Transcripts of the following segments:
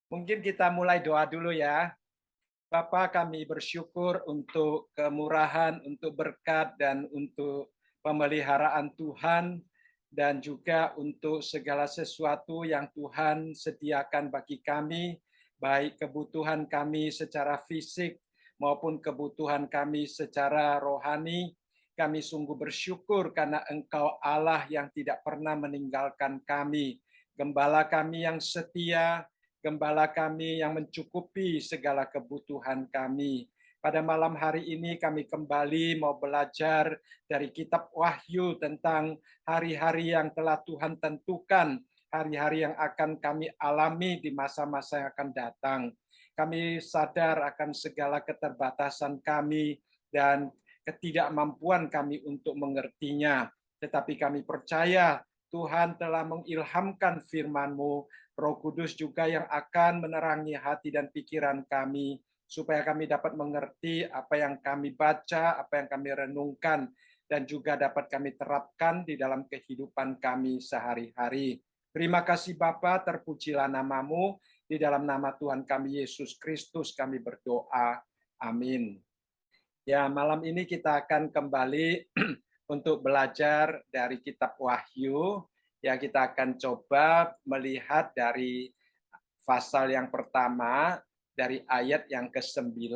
Mungkin kita mulai doa dulu ya. Bapa, kami bersyukur untuk kemurahan, untuk berkat, dan untuk pemeliharaan Tuhan, dan juga untuk segala sesuatu yang Tuhan sediakan bagi kami, baik kebutuhan kami secara fisik maupun kebutuhan kami secara rohani. Kami sungguh bersyukur karena Engkau Allah yang tidak pernah meninggalkan kami, Gembala kami yang setia, Gembala kami yang mencukupi segala kebutuhan kami. Pada malam hari ini kami kembali mau belajar dari kitab Wahyu tentang hari-hari yang telah Tuhan tentukan, hari-hari yang akan kami alami di masa-masa yang akan datang. Kami sadar akan segala keterbatasan kami dan ketidakmampuan kami untuk mengertinya. Tetapi kami percaya Tuhan telah mengilhamkan firman-Mu, Roh Kudus juga yang akan menerangi hati dan pikiran kami, supaya kami dapat mengerti apa yang kami baca, apa yang kami renungkan, dan juga dapat kami terapkan di dalam kehidupan kami sehari-hari. Terima kasih Bapa, terpujilah nama-Mu, di dalam nama Tuhan kami Yesus Kristus kami berdoa. Amin. Ya, malam ini kita akan kembali untuk belajar dari kitab Wahyu. Ya, kita akan coba melihat dari pasal yang pertama, dari ayat yang ke-9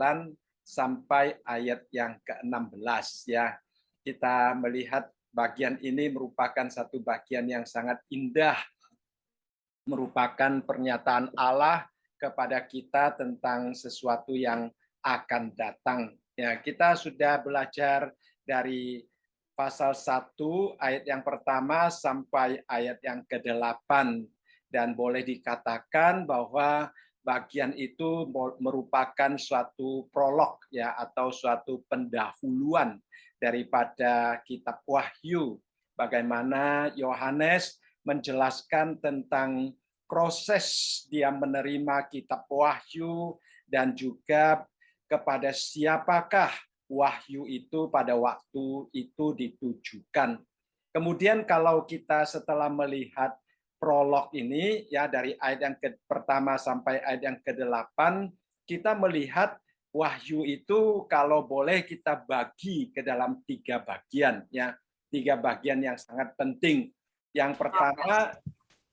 sampai ayat yang ke-16 ya. Kita melihat bagian ini merupakan satu bagian yang sangat indah, merupakan pernyataan Allah kepada kita tentang sesuatu yang akan datang. Ya, kita sudah belajar dari pasal 1 ayat yang pertama sampai ayat yang ke-8, dan boleh dikatakan bahwa bagian itu merupakan suatu prolog ya, atau suatu pendahuluan daripada kitab Wahyu. Bagaimana Yohanes menjelaskan tentang proses dia menerima kitab Wahyu, dan juga kepada siapakah wahyu itu pada waktu itu ditujukan. Kemudian kalau kita setelah melihat prolog ini ya, dari ayat yang pertama sampai ayat yang ke-8, kita melihat wahyu itu kalau boleh kita bagi ke dalam 3 bagian ya, 3 bagian yang sangat penting. Yang pertama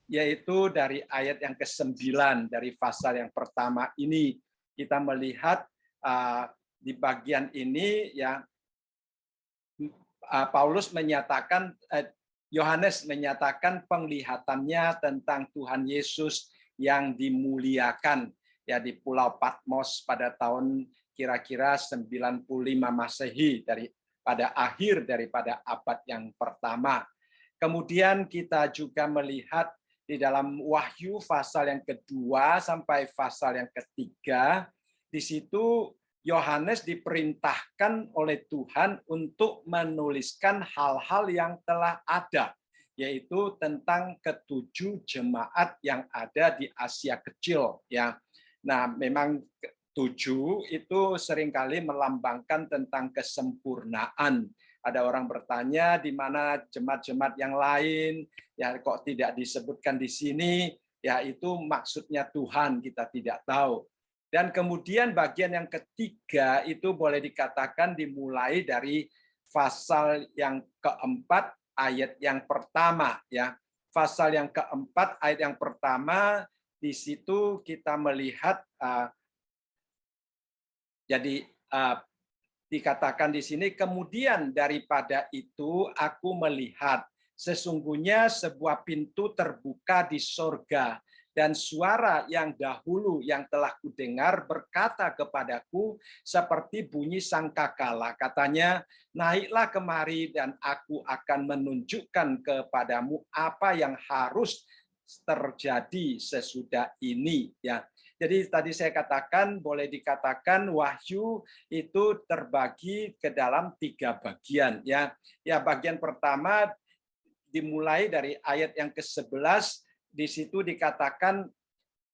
yaitu dari ayat yang ke-9 dari pasal yang pertama ini, kita melihat di bagian ini ya, Paulus menyatakan, Yohanes menyatakan penglihatannya tentang Tuhan Yesus yang dimuliakan ya di Pulau Patmos pada tahun kira-kira 95 Masehi, pada akhir daripada abad yang pertama. Kemudian kita juga melihat di dalam Wahyu pasal yang kedua sampai pasal yang ketiga, di situ Yohanes diperintahkan oleh Tuhan untuk menuliskan hal-hal yang telah ada, yaitu tentang ke-7 jemaat yang ada di Asia Kecil ya. Nah, memang 7 itu seringkali melambangkan tentang kesempurnaan. Ada orang bertanya di mana jemaat-jemaat yang lain, ya kok tidak disebutkan di sini, ya itu maksudnya Tuhan, kita tidak tahu. Dan kemudian bagian yang ketiga itu boleh dikatakan dimulai dari pasal yang keempat ayat yang pertama ya. Pasal yang keempat ayat yang pertama, di situ kita melihat dikatakan di sini, kemudian daripada itu aku melihat sesungguhnya sebuah pintu terbuka di sorga, dan suara yang dahulu yang telah kudengar berkata kepadaku seperti bunyi sangkakala. Katanya, naiklah kemari dan aku akan menunjukkan kepadamu apa yang harus terjadi sesudah ini. Ya, jadi tadi saya katakan, boleh dikatakan Wahyu itu terbagi ke dalam 3 bagian. Ya, bagian pertama dimulai dari ayat yang ke-11. Di situ dikatakan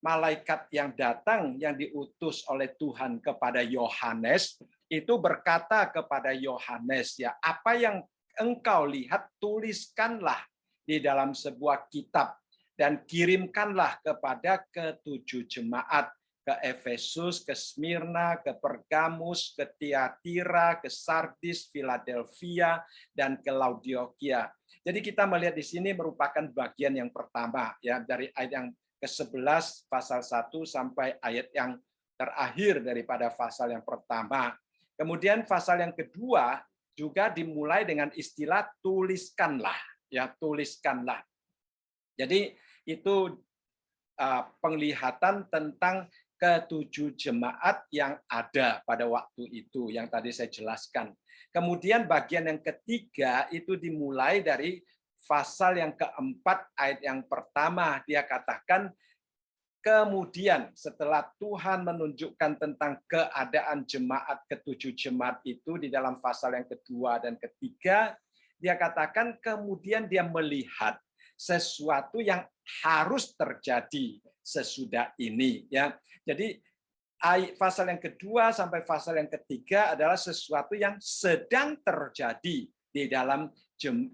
malaikat yang datang yang diutus oleh Tuhan kepada Yohanes itu berkata kepada Yohanes, ya, apa yang engkau lihat tuliskanlah di dalam sebuah kitab. dan kirimkanlah kepada ketujuh jemaat, ke Efesus, ke Smyrna, ke Pergamus, ke Tiatira, ke Sardis, Philadelphia, dan ke Laodicea. Jadi kita melihat di sini merupakan bagian yang pertama ya, dari ayat yang ke-11 pasal 1 sampai ayat yang terakhir daripada pasal yang pertama. Kemudian pasal yang kedua juga dimulai dengan istilah tuliskanlah ya, tuliskanlah. Jadi itu penglihatan tentang ketujuh jemaat yang ada pada waktu itu yang tadi saya jelaskan. Kemudian bagian yang ketiga itu dimulai dari pasal yang keempat ayat yang pertama. Dia katakan, kemudian setelah Tuhan menunjukkan tentang keadaan jemaat ketujuh jemaat itu di dalam pasal yang kedua dan ketiga, dia katakan kemudian dia melihat sesuatu yang harus terjadi sesudah ini ya. Jadi pasal yang kedua sampai pasal yang ketiga adalah sesuatu yang sedang terjadi di dalam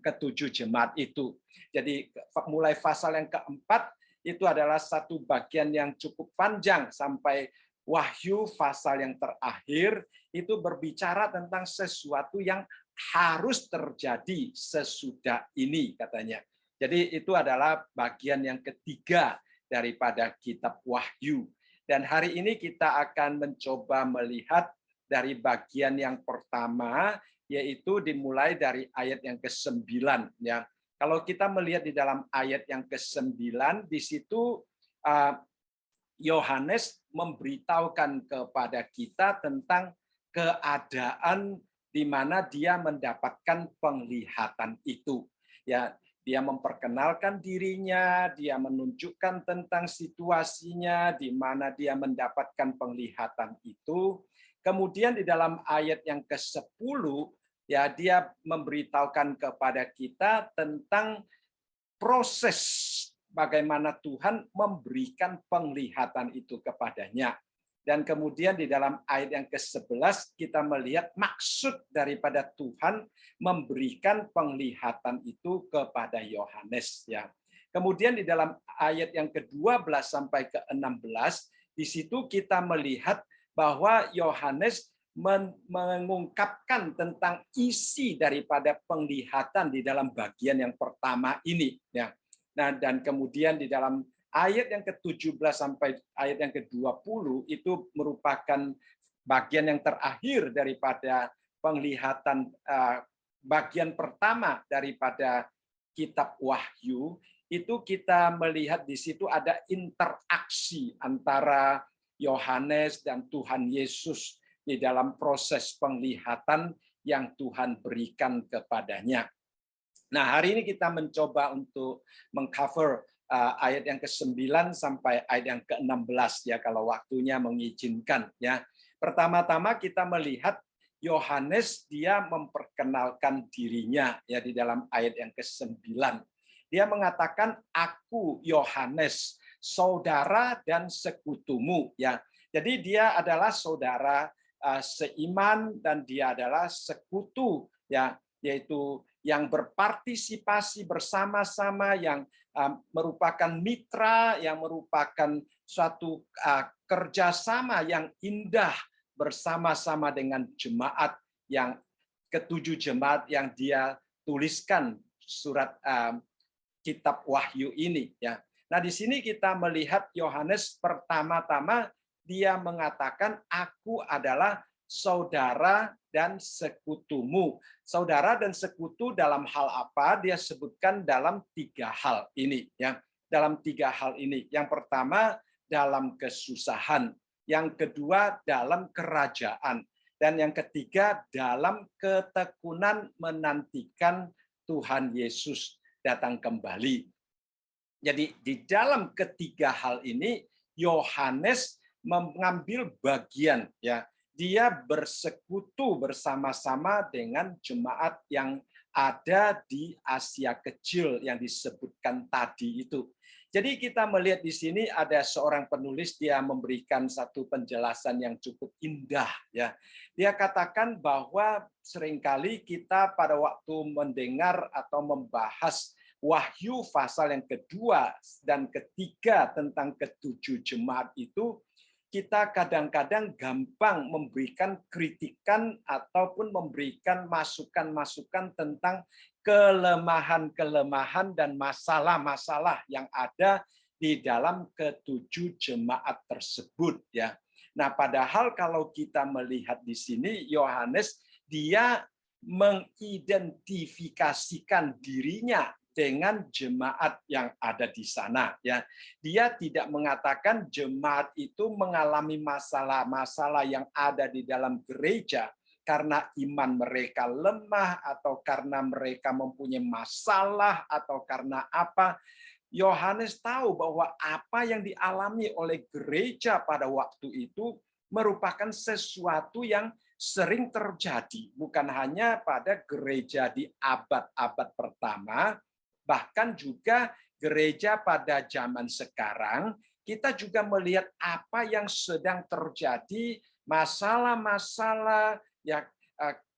ketujuh jemaat itu. Jadi mulai pasal yang keempat itu adalah satu bagian yang cukup panjang sampai Wahyu pasal yang terakhir itu berbicara tentang sesuatu yang harus terjadi sesudah ini katanya. Jadi itu adalah bagian yang ketiga daripada kitab Wahyu. Dan hari ini kita akan mencoba melihat dari bagian yang pertama, yaitu dimulai dari ayat yang ke-9. Ya. Kalau kita melihat di dalam ayat yang ke-9, di situ Yohanes memberitahukan kepada kita tentang keadaan di mana dia mendapatkan penglihatan itu. Ya, dia memperkenalkan dirinya, dia menunjukkan tentang situasinya di mana dia mendapatkan penglihatan itu. Kemudian di dalam ayat yang ke-10 ya dia memberitahukan kepada kita tentang proses bagaimana Tuhan memberikan penglihatan itu kepadanya. Dan kemudian di dalam ayat yang ke-11 kita melihat maksud daripada Tuhan memberikan penglihatan itu kepada Yohanes ya. Kemudian di dalam ayat yang ke-12 sampai ke-16 di situ kita melihat bahwa Yohanes mengungkapkan tentang isi daripada penglihatan di dalam bagian yang pertama ini ya. Nah, dan kemudian di dalam ayat yang ke-17 sampai ayat yang ke-20 itu merupakan bagian yang terakhir daripada penglihatan bagian pertama daripada kitab Wahyu. Itu kita melihat di situ ada interaksi antara Yohanes dan Tuhan Yesus di dalam proses penglihatan yang Tuhan berikan kepadanya. Nah, hari ini kita mencoba untuk mengcover ayat yang ke-9 sampai ayat yang ke-16 ya kalau waktunya mengizinkan ya. Pertama-tama kita melihat Yohanes dia memperkenalkan dirinya ya di dalam ayat yang ke-9. Dia mengatakan aku Yohanes, saudara dan sekutumu ya. Jadi dia adalah saudara seiman dan dia adalah sekutu ya, yaitu yang berpartisipasi bersama-sama, yang merupakan mitra, yang merupakan suatu kerjasama yang indah bersama-sama dengan jemaat yang ketujuh jemaat yang dia tuliskan surat kitab Wahyu ini ya. Nah, di sini kita melihat Yohanes pertama-tama dia mengatakan aku adalah saudara dan sekutumu. Saudara dan sekutu dalam hal apa? Dia sebutkan dalam 3 hal ini ya. Dalam 3 hal ini. Yang pertama dalam kesusahan, yang kedua dalam kerajaan, dan yang ketiga dalam ketekunan menantikan Tuhan Yesus datang kembali. Jadi di dalam ketiga hal ini Yohanes mengambil bagian ya. Dia bersekutu bersama-sama dengan jemaat yang ada di Asia Kecil yang disebutkan tadi itu. Jadi kita melihat di sini ada seorang penulis dia memberikan satu penjelasan yang cukup indah ya. Dia katakan bahwa seringkali kita pada waktu mendengar atau membahas Wahyu pasal yang kedua dan ketiga tentang ketujuh jemaat itu, kita kadang-kadang gampang memberikan kritikan ataupun memberikan masukan-masukan tentang kelemahan-kelemahan dan masalah-masalah yang ada di dalam ketujuh jemaat tersebut, ya. Nah, padahal kalau kita melihat di sini Yohanes dia mengidentifikasikan dirinya dengan jemaat yang ada di sana, ya. Dia tidak mengatakan jemaat itu mengalami masalah-masalah yang ada di dalam gereja karena iman mereka lemah atau karena mereka mempunyai masalah atau karena apa. Yohanes tahu bahwa apa yang dialami oleh gereja pada waktu itu merupakan sesuatu yang sering terjadi, bukan hanya pada gereja di abad-abad pertama, bahkan juga gereja pada zaman sekarang. Kita juga melihat apa yang sedang terjadi, masalah-masalah, ya,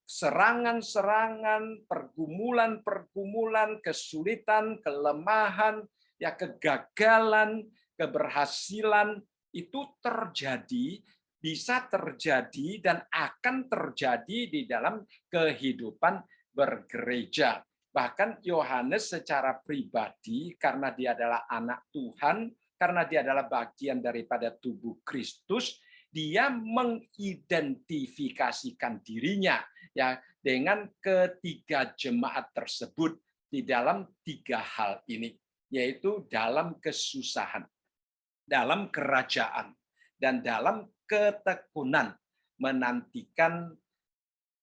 serangan-serangan, pergumulan-pergumulan, kesulitan, kelemahan, ya, kegagalan, keberhasilan itu terjadi, bisa terjadi dan akan terjadi di dalam kehidupan bergereja. Bahkan Yohanes secara pribadi, karena dia adalah anak Tuhan, karena dia adalah bagian daripada tubuh Kristus, dia mengidentifikasikan dirinya, ya, dengan ketiga jemaat tersebut di dalam tiga hal ini, yaitu dalam kesusahan, dalam kerajaan, dan dalam ketekunan menantikan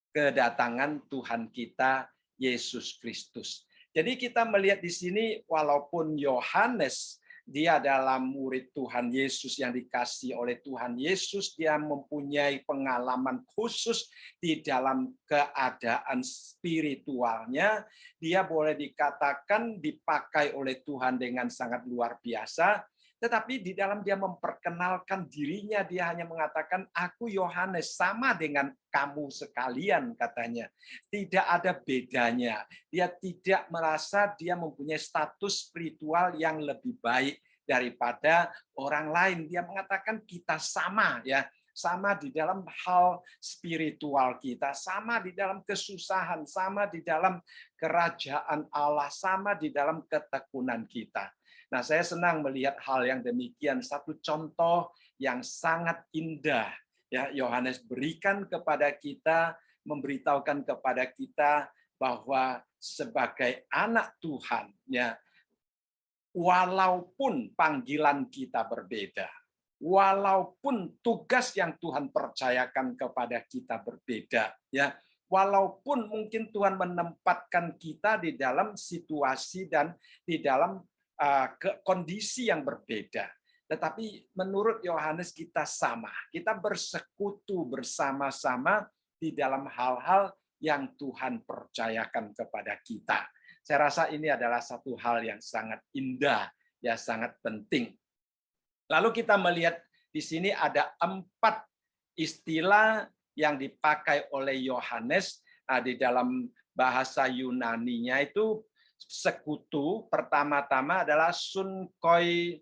kedatangan Tuhan kita Yesus Kristus. Jadi kita melihat di sini walaupun Yohanes dia adalah murid Tuhan Yesus yang dikasihi oleh Tuhan Yesus, dia mempunyai pengalaman khusus di dalam keadaan spiritualnya, dia boleh dikatakan dipakai oleh Tuhan dengan sangat luar biasa. Tetapi di dalam dia memperkenalkan dirinya, dia hanya mengatakan, aku Yohanes, sama dengan kamu sekalian, katanya. Tidak ada bedanya. Dia tidak merasa dia mempunyai status spiritual yang lebih baik daripada orang lain. Dia mengatakan kita sama, ya, sama di dalam hal spiritual kita, sama di dalam kesusahan, sama di dalam kerajaan Allah, sama di dalam ketekunan kita. Nah, saya senang melihat hal yang demikian. Satu contoh yang sangat indah, ya, Yohanes berikan kepada kita, memberitahukan kepada kita bahwa sebagai anak Tuhan, ya, walaupun panggilan kita berbeda, walaupun tugas yang Tuhan percayakan kepada kita berbeda, ya, walaupun mungkin Tuhan menempatkan kita di dalam situasi dan di dalam kondisi yang berbeda. Tetapi menurut Yohanes kita sama. Kita bersekutu bersama-sama di dalam hal-hal yang Tuhan percayakan kepada kita. Saya rasa ini adalah satu hal yang sangat indah, ya, sangat penting. Lalu kita melihat di sini ada 4 istilah yang dipakai oleh Yohanes di dalam bahasa Yunani-nya itu. Sekutu pertama-tama adalah sunkoinonos,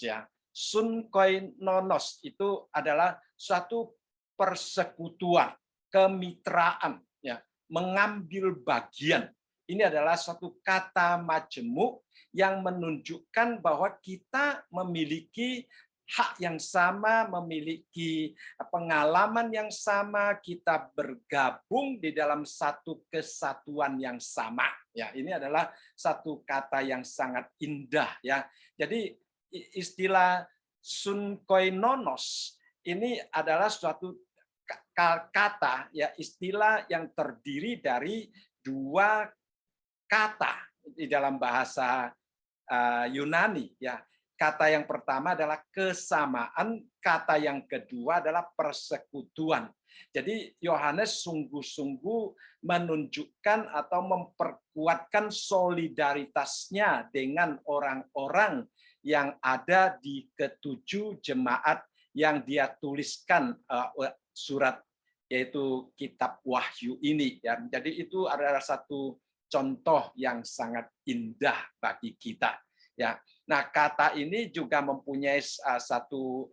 ya. Sunkoinonos itu adalah suatu persekutuan, kemitraan, ya, mengambil bagian. Ini adalah suatu kata majemuk yang menunjukkan bahwa kita memiliki hak yang sama, memiliki pengalaman yang sama, kita bergabung di dalam satu kesatuan yang sama. Ya, ini adalah satu kata yang sangat indah, ya. Jadi istilah sunkoinonos ini adalah suatu kata, ya, istilah yang terdiri dari 2 kata di dalam bahasa Yunani, ya. Kata yang pertama adalah kesamaan, kata yang kedua adalah persekutuan. Jadi Yohanes sungguh-sungguh menunjukkan atau memperkuatkan solidaritasnya dengan orang-orang yang ada di ketujuh jemaat yang dia tuliskan surat, yaitu kitab Wahyu ini. Jadi itu adalah satu contoh yang sangat indah bagi kita. Ya, nah kata ini juga mempunyai satu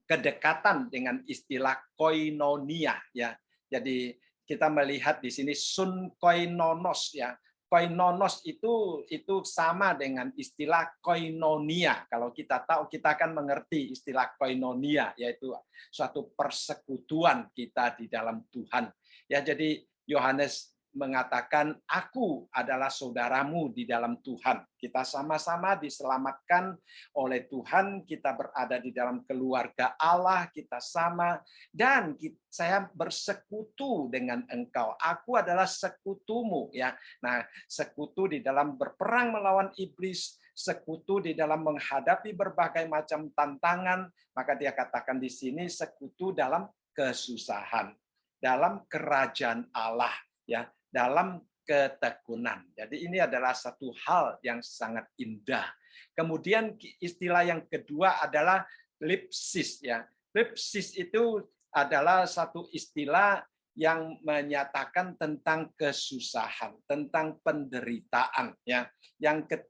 kedekatan dengan istilah koinonia ya. Jadi kita melihat di sini sun koinonos ya. Koinonos itu sama dengan istilah koinonia. Kalau kita tahu, kita akan mengerti istilah koinonia, yaitu suatu persekutuan kita di dalam Tuhan. Ya, jadi Yohanes mengatakan, aku adalah saudaramu di dalam Tuhan. Kita sama-sama diselamatkan oleh Tuhan, kita berada di dalam keluarga Allah, kita sama, dan saya bersekutu dengan engkau. Aku adalah sekutumu, ya. Nah, sekutu di dalam berperang melawan iblis, sekutu di dalam menghadapi berbagai macam tantangan, maka dia katakan di sini sekutu dalam kesusahan, dalam kerajaan Allah, ya, dalam ketekunan. Jadi ini adalah satu hal yang sangat indah. Kemudian istilah yang kedua adalah lipsis, ya. Lipsis itu adalah satu istilah yang menyatakan tentang kesusahan, tentang penderitaan, ya. Yang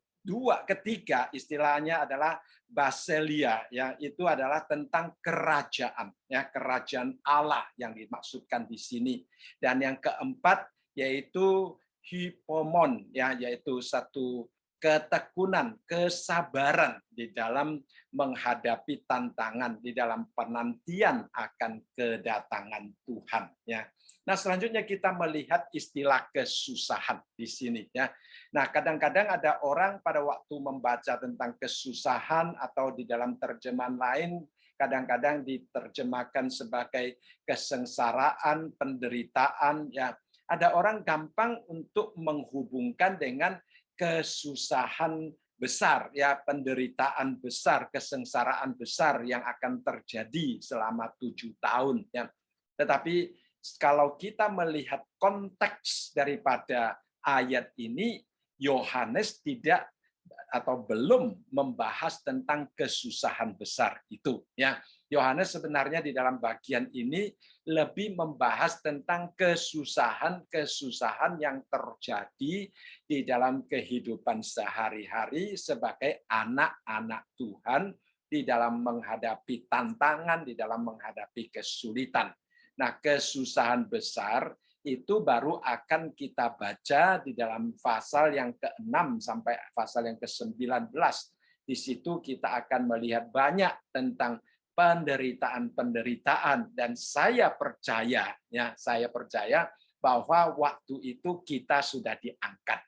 ketiga istilahnya adalah basileia, ya, itu adalah tentang kerajaan, ya, kerajaan Allah yang dimaksudkan di sini. Dan yang keempat yaitu hipomon, ya, yaitu satu ketekunan, kesabaran di dalam menghadapi tantangan, di dalam penantian akan kedatangan Tuhan, ya. Nah, selanjutnya kita melihat istilah kesusahan di sini, ya. Nah, kadang-kadang ada orang pada waktu membaca tentang kesusahan atau di dalam terjemahan lain kadang-kadang diterjemahkan sebagai kesengsaraan, penderitaan, ya. Ada orang gampang untuk menghubungkan dengan kesusahan besar, ya, penderitaan besar, kesengsaraan besar yang akan terjadi selama 7 tahun, ya. Tetapi kalau kita melihat konteks daripada ayat ini, Yohanes tidak atau belum membahas tentang kesusahan besar itu, ya. Yohanes sebenarnya di dalam bagian ini lebih membahas tentang kesusahan-kesusahan yang terjadi di dalam kehidupan sehari-hari sebagai anak-anak Tuhan di dalam menghadapi tantangan, di dalam menghadapi kesulitan. Nah, kesusahan besar itu baru akan kita baca di dalam pasal yang ke-6 sampai pasal yang ke-19. Di situ kita akan melihat banyak tentang penderitaan-penderitaan, dan saya percaya, ya, saya percaya bahwa waktu itu kita sudah diangkat.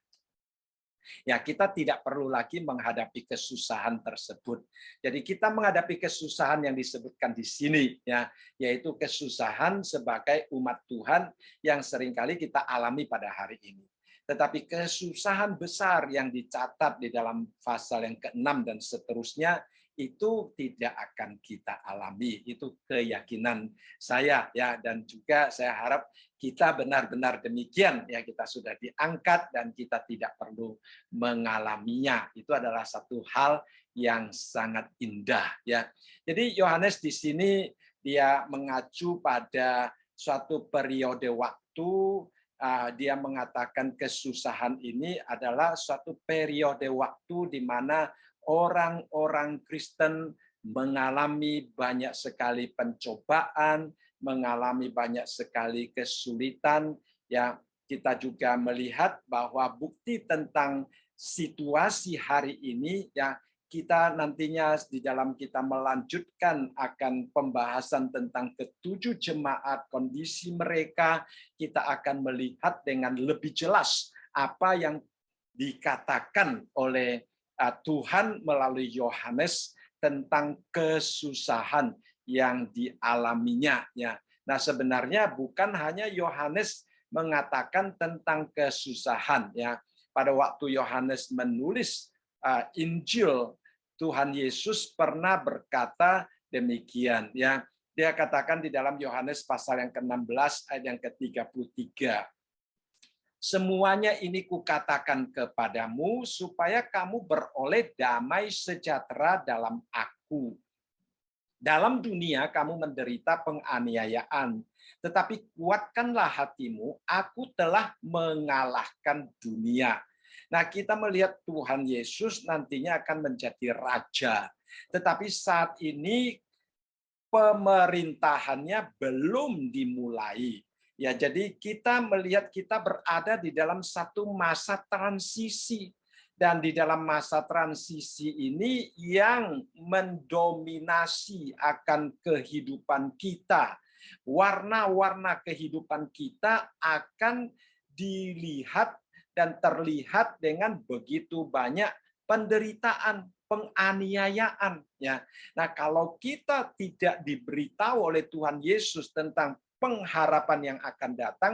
Ya, kita tidak perlu lagi menghadapi kesusahan tersebut. Jadi kita menghadapi kesusahan yang disebutkan di sini, ya, yaitu kesusahan sebagai umat Tuhan yang seringkali kita alami pada hari ini. Tetapi kesusahan besar yang dicatat di dalam pasal yang ke-6 dan seterusnya itu tidak akan kita alami. Itu keyakinan saya, ya, dan juga saya harap kita benar-benar demikian, ya, kita sudah diangkat dan kita tidak perlu mengalaminya. Itu adalah satu hal yang sangat indah, ya. Jadi Yohanes di sini dia mengacu pada suatu periode waktu, dia mengatakan kesusahan ini adalah suatu periode waktu di mana orang-orang Kristen mengalami banyak sekali pencobaan, mengalami banyak sekali kesulitan. Ya, kita juga melihat bahwa bukti tentang situasi hari ini, ya, kita nantinya di dalam kita melanjutkan akan pembahasan tentang ketujuh jemaat, kondisi mereka, kita akan melihat dengan lebih jelas apa yang dikatakan oleh Tuhan melalui Yohanes tentang kesusahan yang dialaminya, ya. Nah, sebenarnya bukan hanya Yohanes mengatakan tentang kesusahan, ya. Pada waktu Yohanes menulis Injil, Tuhan Yesus pernah berkata demikian, ya. Dia katakan di dalam Yohanes pasal yang ke-16 ayat yang ke-33. Semuanya ini kukatakan kepadamu supaya kamu beroleh damai sejahtera dalam aku. Dalam dunia kamu menderita penganiayaan, tetapi kuatkanlah hatimu, aku telah mengalahkan dunia. Nah, kita melihat Tuhan Yesus nantinya akan menjadi raja. Tetapi saat ini pemerintahannya belum dimulai. Ya, jadi kita melihat kita berada di dalam satu masa transisi, dan di dalam masa transisi ini yang mendominasi akan kehidupan kita. Warna-warna kehidupan kita akan dilihat dan terlihat dengan begitu banyak penderitaan, penganiayaan, ya. Nah, kalau kita tidak diberitahu oleh Tuhan Yesus tentang pengharapan yang akan datang,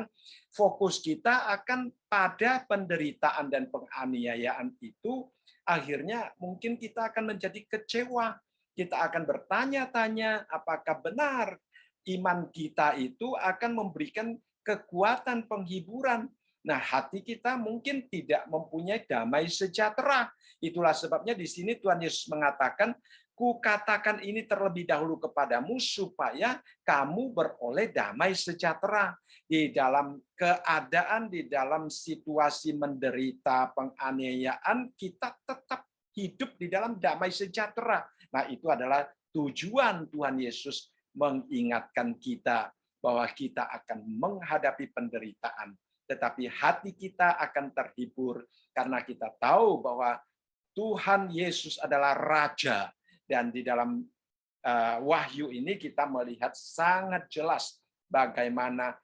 fokus kita akan pada penderitaan dan penganiayaan itu, akhirnya mungkin kita akan menjadi kecewa. Kita akan bertanya-tanya apakah benar iman kita itu akan memberikan kekuatan penghiburan. Nah, hati kita mungkin tidak mempunyai damai sejahtera. Itulah sebabnya di sini Tuhan Yesus mengatakan, kukatakan ini terlebih dahulu kepadamu supaya kamu beroleh damai sejahtera. Di dalam keadaan, di dalam situasi menderita, penganiayaan, kita tetap hidup di dalam damai sejahtera. Nah, itu adalah tujuan Tuhan Yesus mengingatkan kita bahwa kita akan menghadapi penderitaan, tetapi hati kita akan terhibur karena kita tahu bahwa Tuhan Yesus adalah Raja. Dan di dalam Wahyu ini kita melihat sangat jelas bagaimana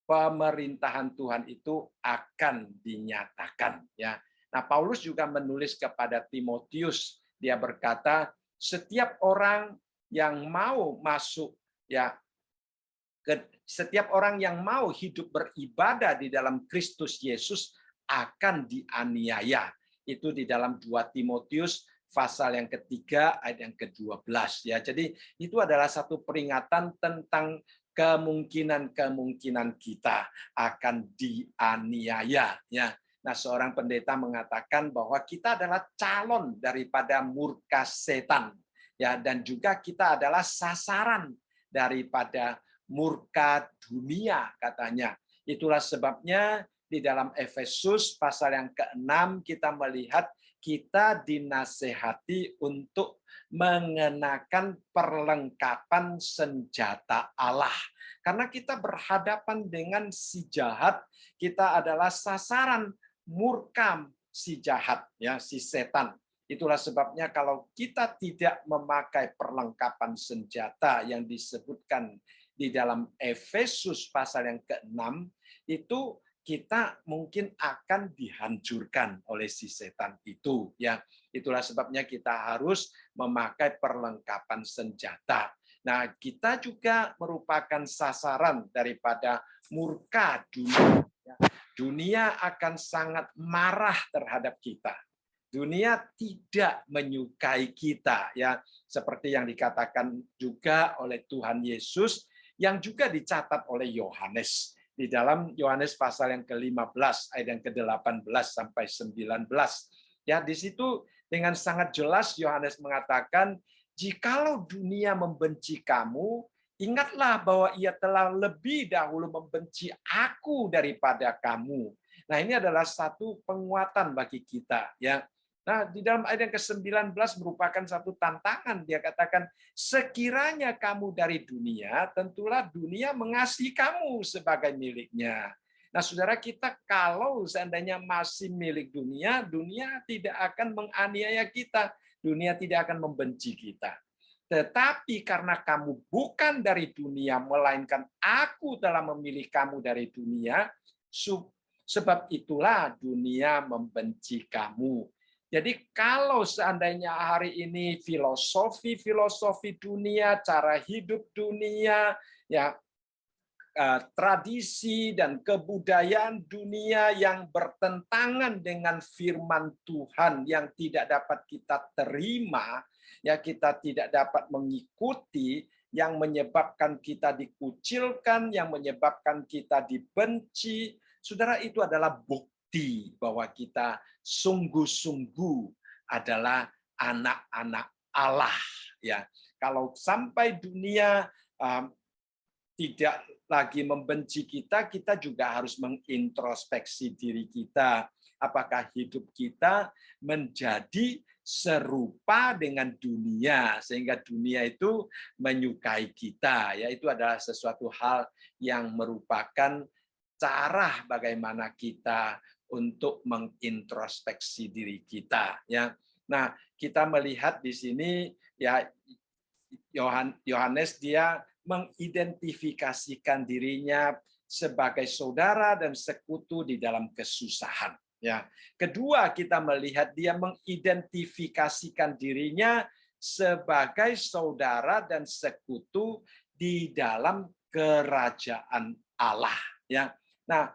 pemerintahan Tuhan itu akan dinyatakan. Ya. Nah, Paulus juga menulis kepada Timotius, dia berkata, setiap orang yang mau masuk, ya, setiap orang yang mau hidup beribadah di dalam Kristus Yesus akan dianiaya. Itu di dalam 2 Timotius pasal yang ketiga ayat yang ke-12, ya. Jadi itu adalah satu peringatan tentang kemungkinan kita akan dianiaya, ya. Nah, seorang pendeta mengatakan bahwa kita adalah calon daripada murka setan, ya, dan juga kita adalah sasaran daripada murka dunia, katanya. Itulah sebabnya di dalam Efesus pasal yang ke-6 kita melihat kita dinasehati untuk mengenakan perlengkapan senjata Allah. Karena kita berhadapan dengan si jahat, kita adalah sasaran murka si jahat, ya, si setan. Itulah sebabnya kalau kita tidak memakai perlengkapan senjata yang disebutkan di dalam Efesus pasal yang ke-6, itu kita mungkin akan dihancurkan oleh si setan itu, ya. Itulah sebabnya kita harus memakai perlengkapan senjata. Nah, kita juga merupakan sasaran daripada murka dunia. Dunia akan sangat marah terhadap kita. Dunia tidak menyukai kita, ya, seperti yang dikatakan juga oleh Tuhan Yesus, yang juga dicatat oleh Yohanes. Di dalam Yohanes pasal yang ke-15 ayat yang ke-18 sampai 19. Ya, di situ dengan sangat jelas Yohanes mengatakan, jikalau dunia membenci kamu, ingatlah bahwa ia telah lebih dahulu membenci aku daripada kamu. Nah, ini adalah satu penguatan bagi kita, ya. Nah, di dalam ayat yang ke-19 merupakan satu tantangan. Dia katakan, sekiranya kamu dari dunia, tentulah dunia mengasihi kamu sebagai miliknya. Nah, saudara, kita kalau seandainya masih milik dunia, dunia tidak akan menganiaya kita. Dunia tidak akan membenci kita. Tetapi karena kamu bukan dari dunia, melainkan aku telah memilih kamu dari dunia, sebab itulah dunia membenci kamu. Jadi kalau seandainya hari ini filosofi dunia, cara hidup dunia, ya, tradisi dan kebudayaan dunia yang bertentangan dengan firman Tuhan yang tidak dapat kita terima, ya, kita tidak dapat mengikuti, yang menyebabkan kita dikucilkan, yang menyebabkan kita dibenci, saudara, itu adalah bukti bahwa kita sungguh-sungguh adalah anak-anak Allah, ya. Kalau sampai dunia tidak lagi membenci kita, kita juga harus mengintrospeksi diri kita. Apakah hidup kita menjadi serupa dengan dunia, sehingga dunia itu menyukai kita. Ya, itu adalah sesuatu hal yang merupakan cara bagaimana kita untuk mengintrospeksi diri kita. Ya, nah kita melihat di sini ya Yohanes dia mengidentifikasikan dirinya sebagai saudara dan sekutu di dalam kesusahan. Ya, kedua kita melihat dia mengidentifikasikan dirinya sebagai saudara dan sekutu di dalam kerajaan Allah. Ya, nah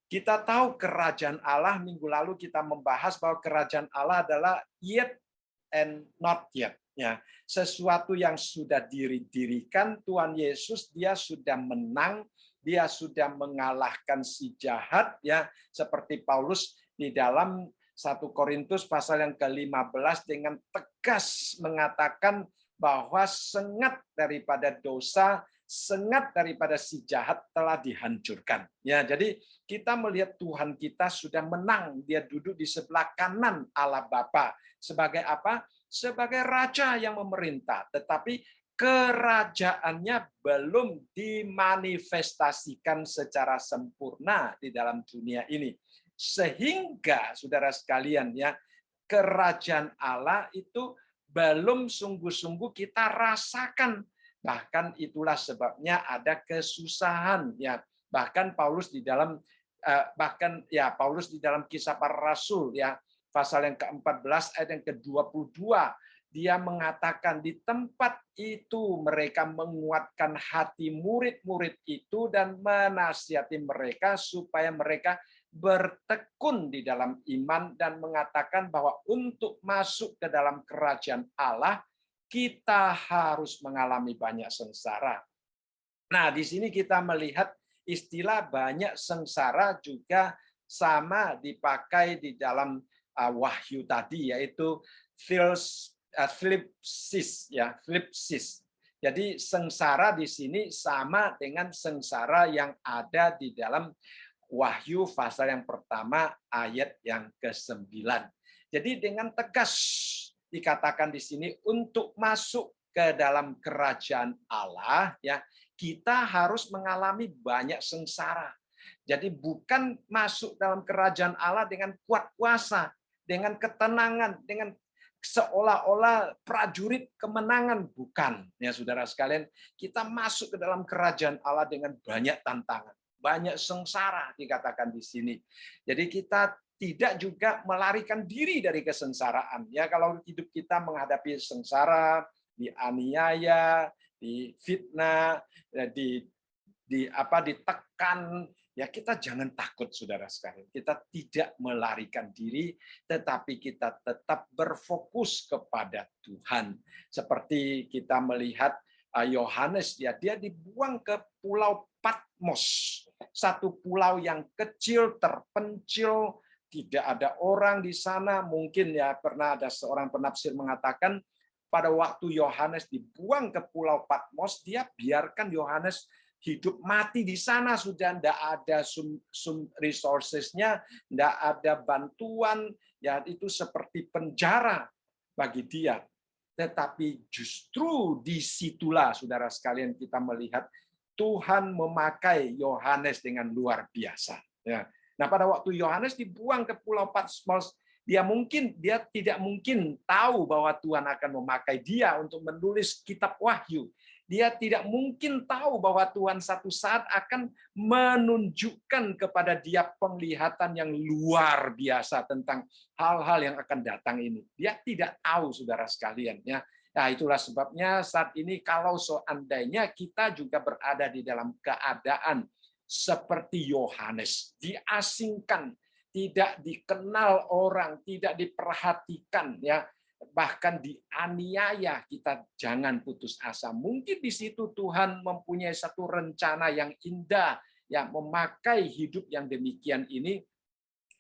kita tahu kerajaan Allah, minggu lalu kita membahas bahwa kerajaan Allah adalah yet and not yet. Ya, sesuatu yang sudah didirikan Tuhan Yesus, dia sudah menang, dia sudah mengalahkan si jahat, ya, seperti Paulus di dalam 1 Korintus pasal yang ke-15 dengan tegas mengatakan bahwa sengat daripada dosa, sengat daripada si jahat telah dihancurkan. Ya, jadi kita melihat Tuhan kita sudah menang, dia duduk di sebelah kanan Allah Bapa. Sebagai apa? Sebagai raja yang memerintah, tetapi kerajaannya belum dimanifestasikan secara sempurna di dalam dunia ini. Sehingga saudara sekalian ya, kerajaan Allah itu belum sungguh-sungguh kita rasakan. Bahkan itulah sebabnya ada kesusahan ya. Bahkan Paulus di dalam Paulus di dalam Kisah Para Rasul ya, pasal yang ke-14 ayat yang ke-22, dia mengatakan di tempat itu mereka menguatkan hati murid-murid itu dan menasihati mereka supaya mereka bertekun di dalam iman dan mengatakan bahwa untuk masuk ke dalam kerajaan Allah kita harus mengalami banyak sengsara. Nah, di sini kita melihat istilah banyak sengsara juga sama dipakai di dalam Wahyu tadi, yaitu flipsis, ya, flipsis. Jadi sengsara di sini sama dengan sengsara yang ada di dalam Wahyu pasal yang pertama ayat yang ke-9. Jadi dengan tegas dikatakan di sini untuk masuk ke dalam kerajaan Allah ya, kita harus mengalami banyak sengsara. Jadi bukan masuk dalam kerajaan Allah dengan kuat kuasa, dengan ketenangan, dengan seolah-olah prajurit kemenangan, bukan ya saudara sekalian. Kita masuk ke dalam kerajaan Allah dengan banyak tantangan, banyak sengsara dikatakan di sini. Jadi kita tidak juga melarikan diri dari kesengsaraan. Ya, kalau hidup kita menghadapi sengsara, dianiaya, difitnah, ditekan, ya kita jangan takut saudara sekalian. Kita tidak melarikan diri, tetapi kita tetap berfokus kepada Tuhan. Seperti kita melihat Yohanes, dia dibuang ke Pulau Patmos, satu pulau yang kecil, terpencil, tidak ada orang di sana. Mungkin ya pernah ada seorang penafsir mengatakan pada waktu Yohanes dibuang ke Pulau Patmos, dia biarkan Yohanes hidup mati di sana, sudah tidak ada resources-nya, tidak ada bantuan, ya itu seperti penjara bagi dia. Tetapi justru disitulah saudara sekalian kita melihat Tuhan memakai Yohanes dengan luar biasa. Ya. Nah pada waktu Yohanes dibuang ke Pulau Patmos, dia tidak mungkin tahu bahwa Tuhan akan memakai dia untuk menulis kitab Wahyu. Dia tidak mungkin tahu bahwa Tuhan satu saat akan menunjukkan kepada dia penglihatan yang luar biasa tentang hal-hal yang akan datang ini. Dia tidak tahu, saudara sekalian. Ya. Nah, itulah sebabnya saat ini kalau seandainya kita juga berada di dalam keadaan seperti Yohanes, diasingkan, tidak dikenal orang, tidak diperhatikan, ya, bahkan dianiaya, kita jangan putus asa. Mungkin di situ Tuhan mempunyai satu rencana yang indah, yang memakai hidup yang demikian ini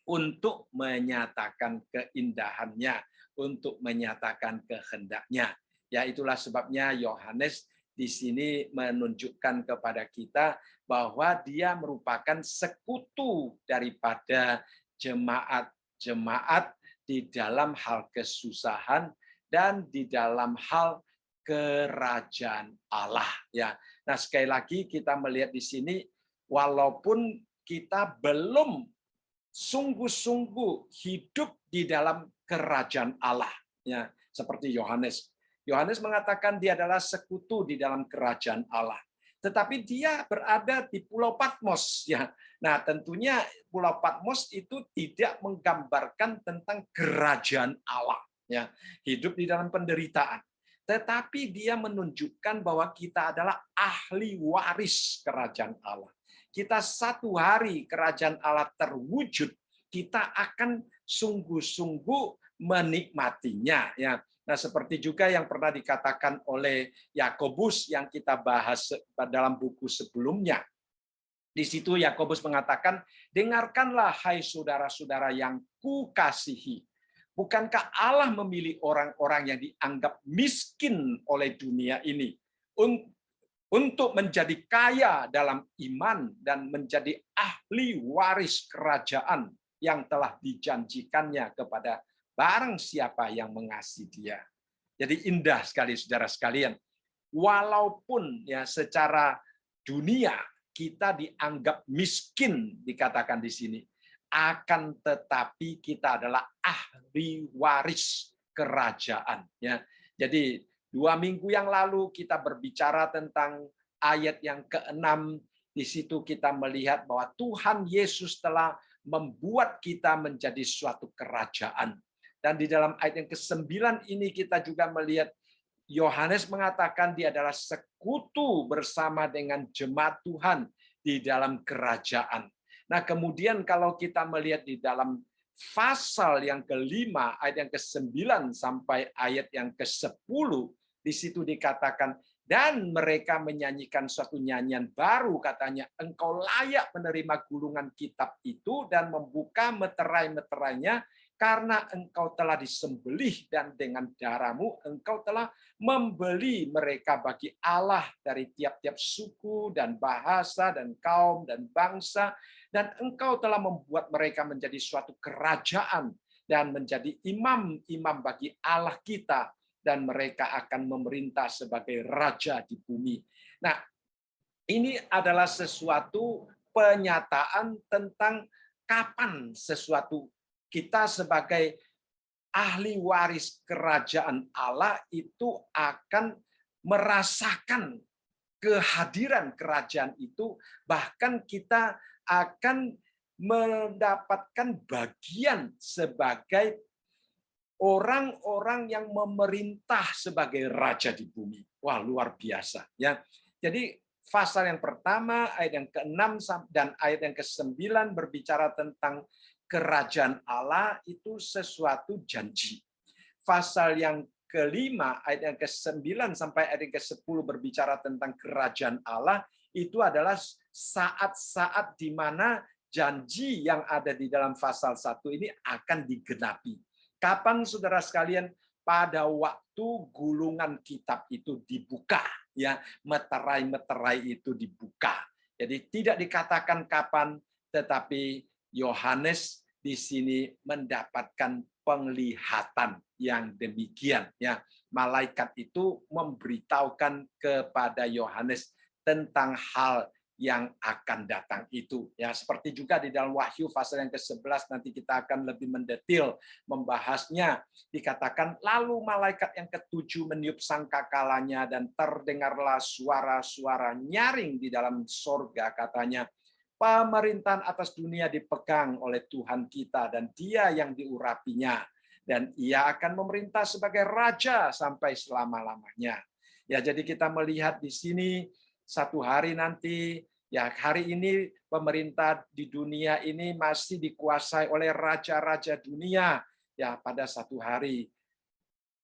untuk menyatakan keindahannya, untuk menyatakan kehendaknya. Ya, itulah sebabnya Yohanes di sini menunjukkan kepada kita bahwa dia merupakan sekutu daripada jemaat-jemaat di dalam hal kesusahan dan di dalam hal kerajaan Allah. Ya, nah sekali lagi kita melihat di sini, walaupun kita belum sungguh-sungguh hidup di dalam kerajaan Allah, ya, seperti Yohanes. Yohanes mengatakan dia adalah sekutu di dalam kerajaan Allah. Tetapi dia berada di Pulau Patmos, ya. Nah, tentunya Pulau Patmos itu tidak menggambarkan tentang kerajaan Allah, ya. Hidup di dalam penderitaan. Tetapi dia menunjukkan bahwa kita adalah ahli waris kerajaan Allah. Kita satu hari kerajaan Allah terwujud, kita akan sungguh-sungguh menikmatinya, ya. Nah, seperti juga yang pernah dikatakan oleh Yakobus yang kita bahas dalam buku sebelumnya. Di situ Yakobus mengatakan, "Dengarkanlah hai saudara-saudara yang kukasihi. Bukankah Allah memilih orang-orang yang dianggap miskin oleh dunia ini untuk menjadi kaya dalam iman dan menjadi ahli waris kerajaan yang telah dijanjikannya kepada barang siapa yang mengasihi dia." Jadi indah sekali saudara sekalian. Walaupun ya secara dunia kita dianggap miskin, dikatakan di sini, akan tetapi kita adalah ahli waris kerajaan. Ya, jadi 2 minggu yang lalu kita berbicara tentang ayat yang ke-6. Di situ kita melihat bahwa Tuhan Yesus telah membuat kita menjadi suatu kerajaan. Dan di dalam ayat yang ke-9 ini kita juga melihat Yohanes mengatakan dia adalah sekutu bersama dengan jemaat Tuhan di dalam kerajaan. Nah, kemudian kalau kita melihat di dalam pasal yang ke-5, ayat yang ke-9 sampai ayat yang ke-10, di situ dikatakan, dan mereka menyanyikan suatu nyanyian baru, katanya, engkau layak menerima gulungan kitab itu dan membuka meterai-meterainya, karena engkau telah disembelih dan dengan darahmu engkau telah membeli mereka bagi Allah dari tiap-tiap suku dan bahasa dan kaum dan bangsa, dan engkau telah membuat mereka menjadi suatu kerajaan dan menjadi imam-imam bagi Allah kita, dan mereka akan memerintah sebagai raja di bumi. Nah, ini adalah sesuatu penyataan tentang kapan sesuatu kita sebagai ahli waris kerajaan Allah itu akan merasakan kehadiran kerajaan itu, bahkan kita akan mendapatkan bagian sebagai orang-orang yang memerintah sebagai raja di bumi. Wah, luar biasa ya. Jadi pasal yang pertama ayat yang ke-6 dan ayat yang ke-9 berbicara tentang kerajaan Allah itu sesuatu janji. Pasal yang ke-5 ayat yang ke-9 sampai ayat yang ke-10 berbicara tentang kerajaan Allah, itu adalah saat-saat di mana janji yang ada di dalam pasal 1 ini akan digenapi. Kapan saudara sekalian? Pada waktu gulungan kitab itu dibuka, ya, meterai-meterai itu dibuka. Jadi tidak dikatakan kapan, tetapi Yohanes di sini mendapatkan penglihatan yang demikian, ya. Malaikat itu memberitahukan kepada Yohanes tentang hal yang akan datang itu, ya. Seperti juga di dalam Wahyu pasal yang ke-11 nanti kita akan lebih mendetil membahasnya. Dikatakan lalu malaikat yang ke-7 meniup sangkakalanya dan terdengarlah suara-suara nyaring di dalam sorga, katanya, pemerintahan atas dunia dipegang oleh Tuhan kita dan Dia yang diurapinya, dan Ia akan memerintah sebagai raja sampai selama-lamanya. Ya, jadi kita melihat di sini satu hari nanti, ya, hari ini pemerintah di dunia ini masih dikuasai oleh raja-raja dunia. Ya, pada satu hari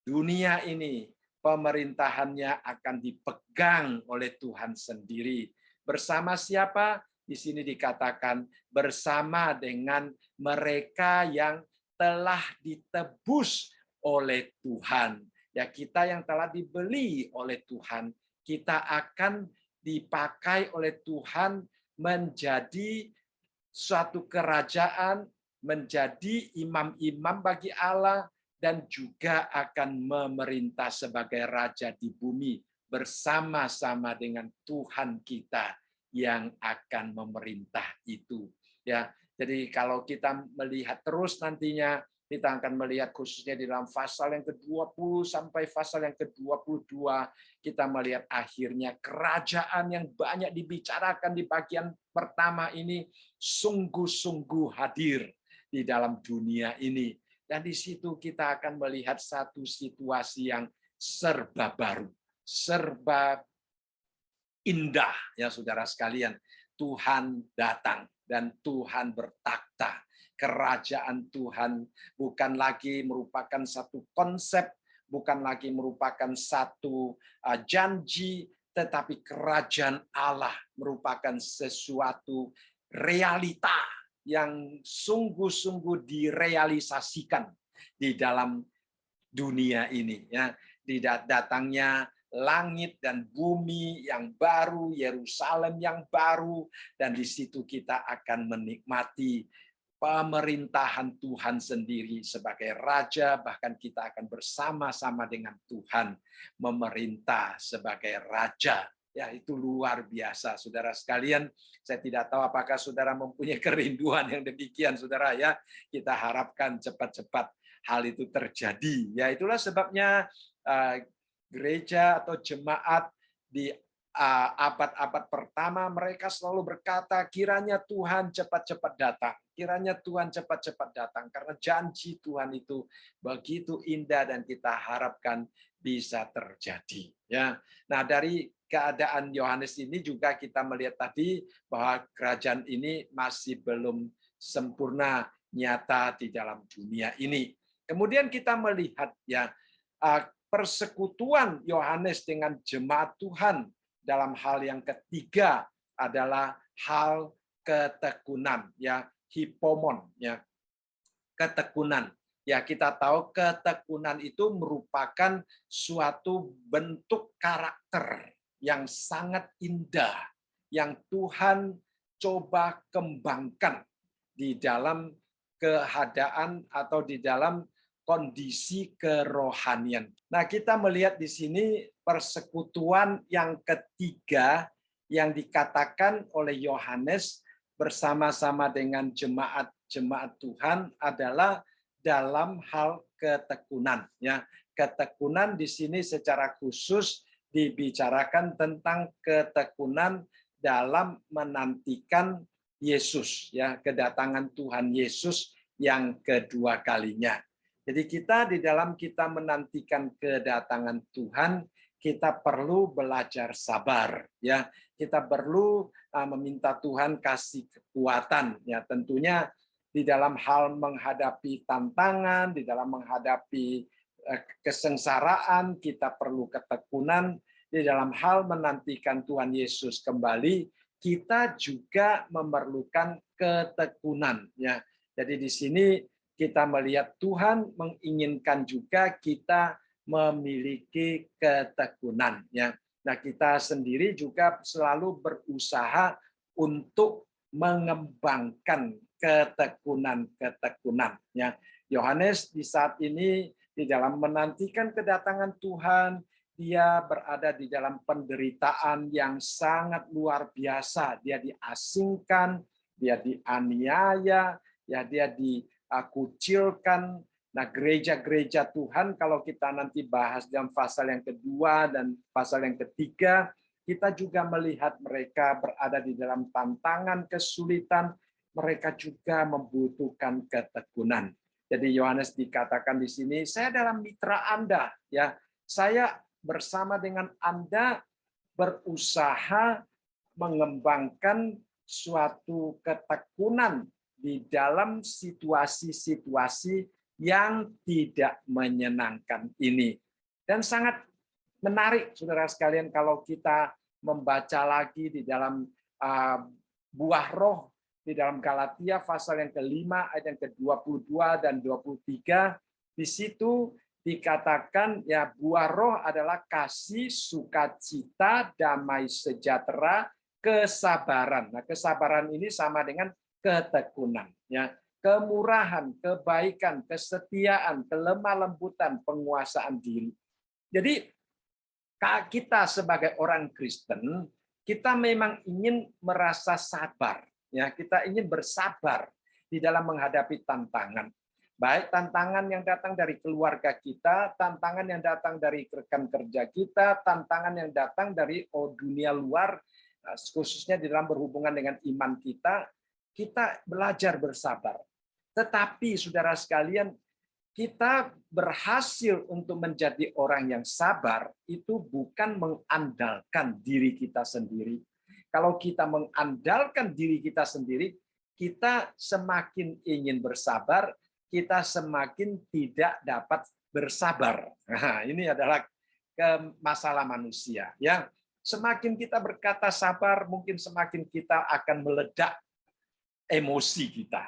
dunia ini pemerintahannya akan dipegang oleh Tuhan sendiri. Bersama siapa? Di sini dikatakan bersama dengan mereka yang telah ditebus oleh Tuhan. Ya, kita yang telah dibeli oleh Tuhan, kita akan dipakai oleh Tuhan menjadi suatu kerajaan, menjadi imam-imam bagi Allah, dan juga akan memerintah sebagai raja di bumi bersama-sama dengan Tuhan kita yang akan memerintah itu. Ya, jadi kalau kita melihat terus nantinya, kita akan melihat khususnya di dalam pasal yang ke-20 sampai pasal yang ke-22, kita melihat akhirnya kerajaan yang banyak dibicarakan di bagian pertama ini sungguh-sungguh hadir di dalam dunia ini. Dan di situ kita akan melihat satu situasi yang serba baru, serba indah, ya saudara sekalian. Tuhan datang dan Tuhan bertakhta. Kerajaan Tuhan bukan lagi merupakan satu konsep, bukan lagi merupakan satu janji, tetapi kerajaan Allah merupakan sesuatu realita yang sungguh-sungguh direalisasikan di dalam dunia ini. Ya, datangnya langit dan bumi yang baru, Yerusalem yang baru, dan di situ kita akan menikmati pemerintahan Tuhan sendiri sebagai raja, bahkan kita akan bersama-sama dengan Tuhan memerintah sebagai raja. Ya, itu luar biasa, saudara sekalian. Saya tidak tahu apakah saudara mempunyai kerinduan yang demikian, saudara ya. Kita harapkan cepat-cepat hal itu terjadi. Ya, itulah sebabnya gereja atau jemaat di abad-abad pertama mereka selalu berkata, kiranya Tuhan cepat-cepat datang. Kiranya Tuhan cepat-cepat datang, karena janji Tuhan itu begitu indah dan kita harapkan bisa terjadi. Ya, nah dari keadaan Yohanes ini juga kita melihat tadi bahwa kerajaan ini masih belum sempurna nyata di dalam dunia ini. Kemudian kita melihat ya persekutuan Yohanes dengan jemaat Tuhan dalam hal yang ketiga adalah hal ketekunan, ya, hipomon, ya, ketekunan. Ya, kita tahu ketekunan itu merupakan suatu bentuk karakter yang sangat indah yang Tuhan coba kembangkan di dalam keadaan atau di dalam kondisi kerohanian. Nah, kita melihat di sini persekutuan yang ketiga yang dikatakan oleh Yohanes bersama-sama dengan jemaat-jemaat Tuhan adalah dalam hal ketekunan. Ya, ketekunan di sini secara khusus dibicarakan tentang ketekunan dalam menantikan Yesus, ya, kedatangan Tuhan Yesus yang kedua kalinya. Jadi kita di dalam kita menantikan kedatangan Tuhan, kita perlu belajar sabar, ya. Kita perlu meminta Tuhan kasih kekuatan, ya. Tentunya di dalam hal menghadapi tantangan, di dalam menghadapi kesengsaraan, kita perlu ketekunan. Di dalam hal menantikan Tuhan Yesus kembali, kita juga memerlukan ketekunan, ya. Jadi di sini kita melihat Tuhan menginginkan juga kita memiliki ketekunan, ya. Nah, kita sendiri juga selalu berusaha untuk mengembangkan ketekunan, ya. Yohanes di saat ini di dalam menantikan kedatangan Tuhan, dia berada di dalam penderitaan yang sangat luar biasa. Dia diasingkan, dia dianiaya, ya, dia dikucilkan. Nah, gereja-gereja Tuhan, kalau kita nanti bahas dalam pasal yang kedua dan pasal yang ketiga, kita juga melihat mereka berada di dalam tantangan, kesulitan, mereka juga membutuhkan ketekunan. Jadi Yohanes dikatakan di sini, saya adalah mitra Anda, ya. Saya bersama dengan Anda berusaha mengembangkan suatu ketekunan di dalam situasi-situasi yang tidak menyenangkan ini. Dan sangat menarik, saudara sekalian, kalau kita membaca lagi di dalam buah roh, di dalam Galatia pasal yang kelima, ayat yang ke-22 dan 23, di situ dikatakan ya buah roh adalah kasih, sukacita, damai sejahtera, kesabaran. Nah, kesabaran ini sama dengan ketekunan, ya. Kemurahan, kebaikan, kesetiaan, kelemah lembutan, penguasaan diri. Jadi kita sebagai orang Kristen, kita memang ingin merasa sabar, ya. Kita ingin bersabar di dalam menghadapi tantangan. Baik tantangan yang datang dari keluarga kita, tantangan yang datang dari rekan kerja kita, tantangan yang datang dari dunia luar, khususnya di dalam berhubungan dengan iman kita belajar bersabar. Tetapi saudara sekalian, kita berhasil untuk menjadi orang yang sabar itu bukan mengandalkan diri kita sendiri. Kalau kita mengandalkan diri kita sendiri, kita semakin ingin bersabar, kita semakin tidak dapat bersabar. Nah, ini adalah masalah manusia. Ya, semakin kita berkata sabar, mungkin semakin kita akan meledak emosi kita.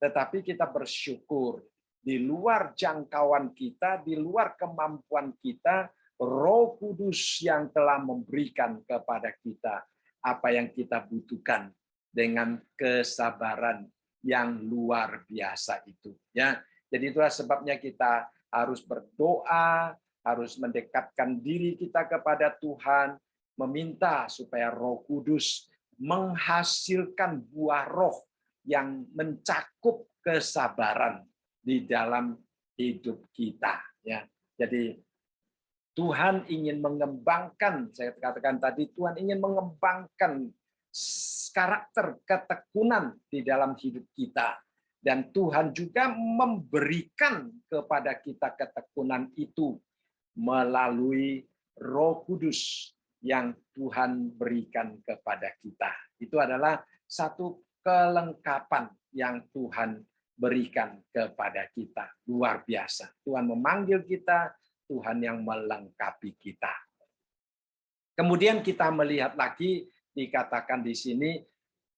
Tetapi kita bersyukur di luar jangkauan kita, di luar kemampuan kita, Roh Kudus yang telah memberikan kepada kita apa yang kita butuhkan dengan kesabaran yang luar biasa itu, ya. Jadi itulah sebabnya kita harus berdoa, harus mendekatkan diri kita kepada Tuhan, meminta supaya Roh Kudus menghasilkan buah roh yang mencakup kesabaran di dalam hidup kita, ya. Jadi Tuhan ingin mengembangkan, saya katakan tadi, Tuhan ingin mengembangkan karakter ketekunan di dalam hidup kita. Dan Tuhan juga memberikan kepada kita ketekunan itu melalui Roh Kudus yang Tuhan berikan kepada kita. Itu adalah satu kelengkapan yang Tuhan berikan kepada kita. Luar biasa. Tuhan memanggil kita, Tuhan yang melengkapi kita. Kemudian kita melihat lagi, dikatakan di sini,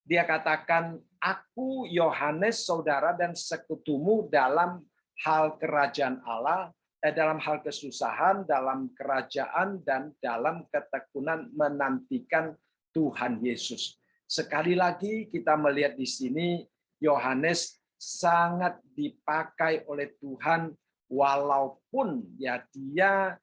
dia katakan, aku Yohanes, saudara dan sekutumu dalam hal kerajaan Allah, dalam hal kesusahan, dalam kerajaan, dan dalam ketekunan menantikan Tuhan Yesus. Sekali lagi kita melihat di sini, Yohanes sangat dipakai oleh Tuhan, walaupun ya dia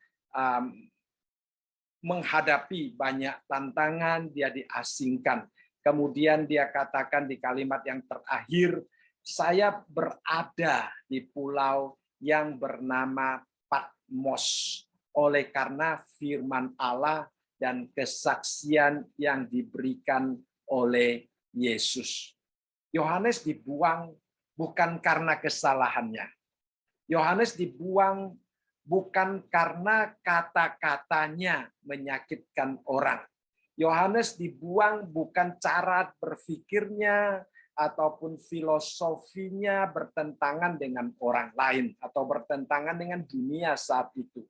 menghadapi banyak tantangan, dia diasingkan. Kemudian dia katakan di kalimat yang terakhir, saya berada di pulau yang bernama Patmos oleh karena firman Allah dan kesaksian yang diberikan oleh Yesus. Yohanes dibuang bukan karena kesalahannya. Yohanes dibuang bukan karena kata-katanya menyakitkan orang. Yohanes dibuang bukan cara berpikirnya ataupun filosofinya bertentangan dengan orang lain atau bertentangan dengan dunia saat itu.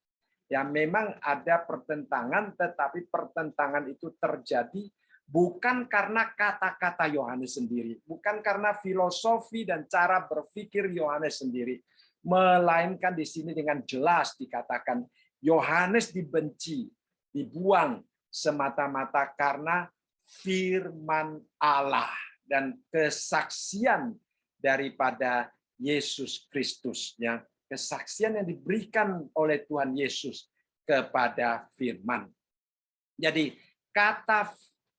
Ya, memang ada pertentangan, tetapi pertentangan itu terjadi bukan karena kata-kata Yohanes sendiri, bukan karena filosofi dan cara berpikir Yohanes sendiri, melainkan di sini dengan jelas dikatakan Yohanes dibenci, dibuang semata-mata karena firman Allah dan kesaksian daripada Yesus Kristus, ya, kesaksian yang diberikan oleh Tuhan Yesus kepada firman. Jadi kata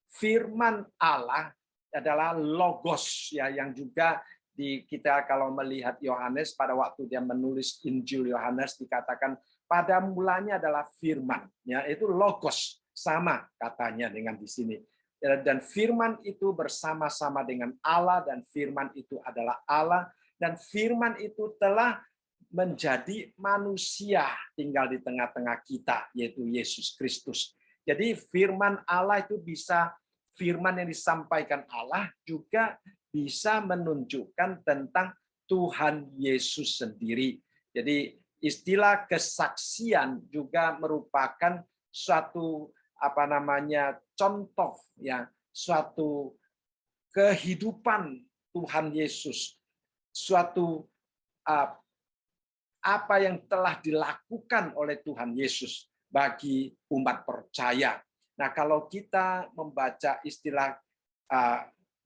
firman Allah adalah logos, ya, yang juga kita kalau melihat Yohanes pada waktu dia menulis Injil Yohanes dikatakan pada mulanya adalah firman, ya, itu logos, sama katanya dengan di sini. Dan firman itu bersama-sama dengan Allah, dan firman itu adalah Allah, dan firman itu telah menjadi manusia tinggal di tengah-tengah kita, yaitu Yesus Kristus. Jadi firman Allah itu bisa, firman yang disampaikan Allah juga bisa menunjukkan tentang Tuhan Yesus sendiri. Jadi istilah kesaksian juga merupakan suatu contoh, ya, suatu kehidupan Tuhan Yesus, suatu apa yang telah dilakukan oleh Tuhan Yesus bagi umat percaya. Nah, kalau kita membaca istilah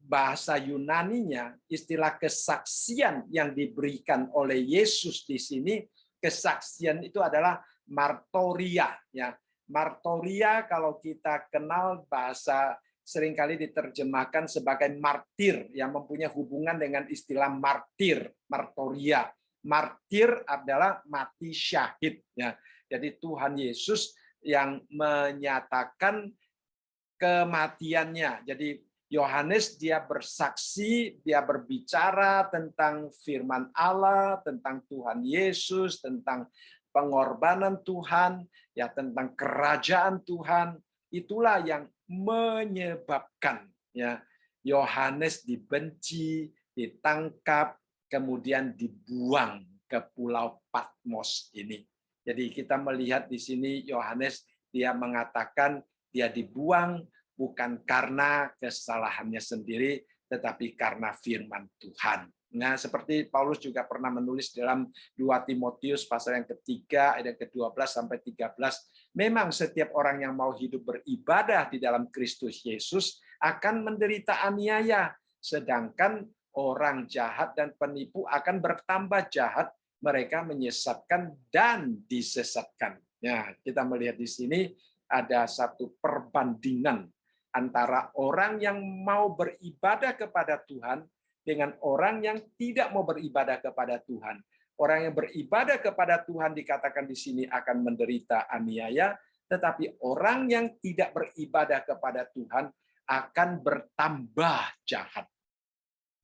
bahasa Yunaninya, istilah kesaksian yang diberikan oleh Yesus di sini, kesaksian itu adalah martoria. Ya, martoria kalau kita kenal bahasa seringkali diterjemahkan sebagai martir, yang mempunyai hubungan dengan istilah martir, martoria. Martir adalah mati syahid. Ya, jadi Tuhan Yesus yang menyatakan kematiannya. Jadi Yohanes dia bersaksi, dia berbicara tentang firman Allah, tentang Tuhan Yesus, tentang pengorbanan Tuhan, ya tentang kerajaan Tuhan. Itulah yang menyebabkan ya Yohanes dibenci, ditangkap, kemudian dibuang ke Pulau Patmos ini. Jadi kita melihat di sini Yohanes dia mengatakan dia dibuang bukan karena kesalahannya sendiri, tetapi karena firman Tuhan. Nah, seperti Paulus juga pernah menulis dalam 2 Timotius pasal yang ketiga, ayat ke-12 sampai 13, memang setiap orang yang mau hidup beribadah di dalam Kristus Yesus akan menderita aniaya, sedangkan orang jahat dan penipu akan bertambah jahat, mereka menyesatkan dan disesatkan. Ya, kita melihat di sini ada satu perbandingan antara orang yang mau beribadah kepada Tuhan dengan orang yang tidak mau beribadah kepada Tuhan. Orang yang beribadah kepada Tuhan dikatakan di sini akan menderita aniaya, tetapi orang yang tidak beribadah kepada Tuhan akan bertambah jahat.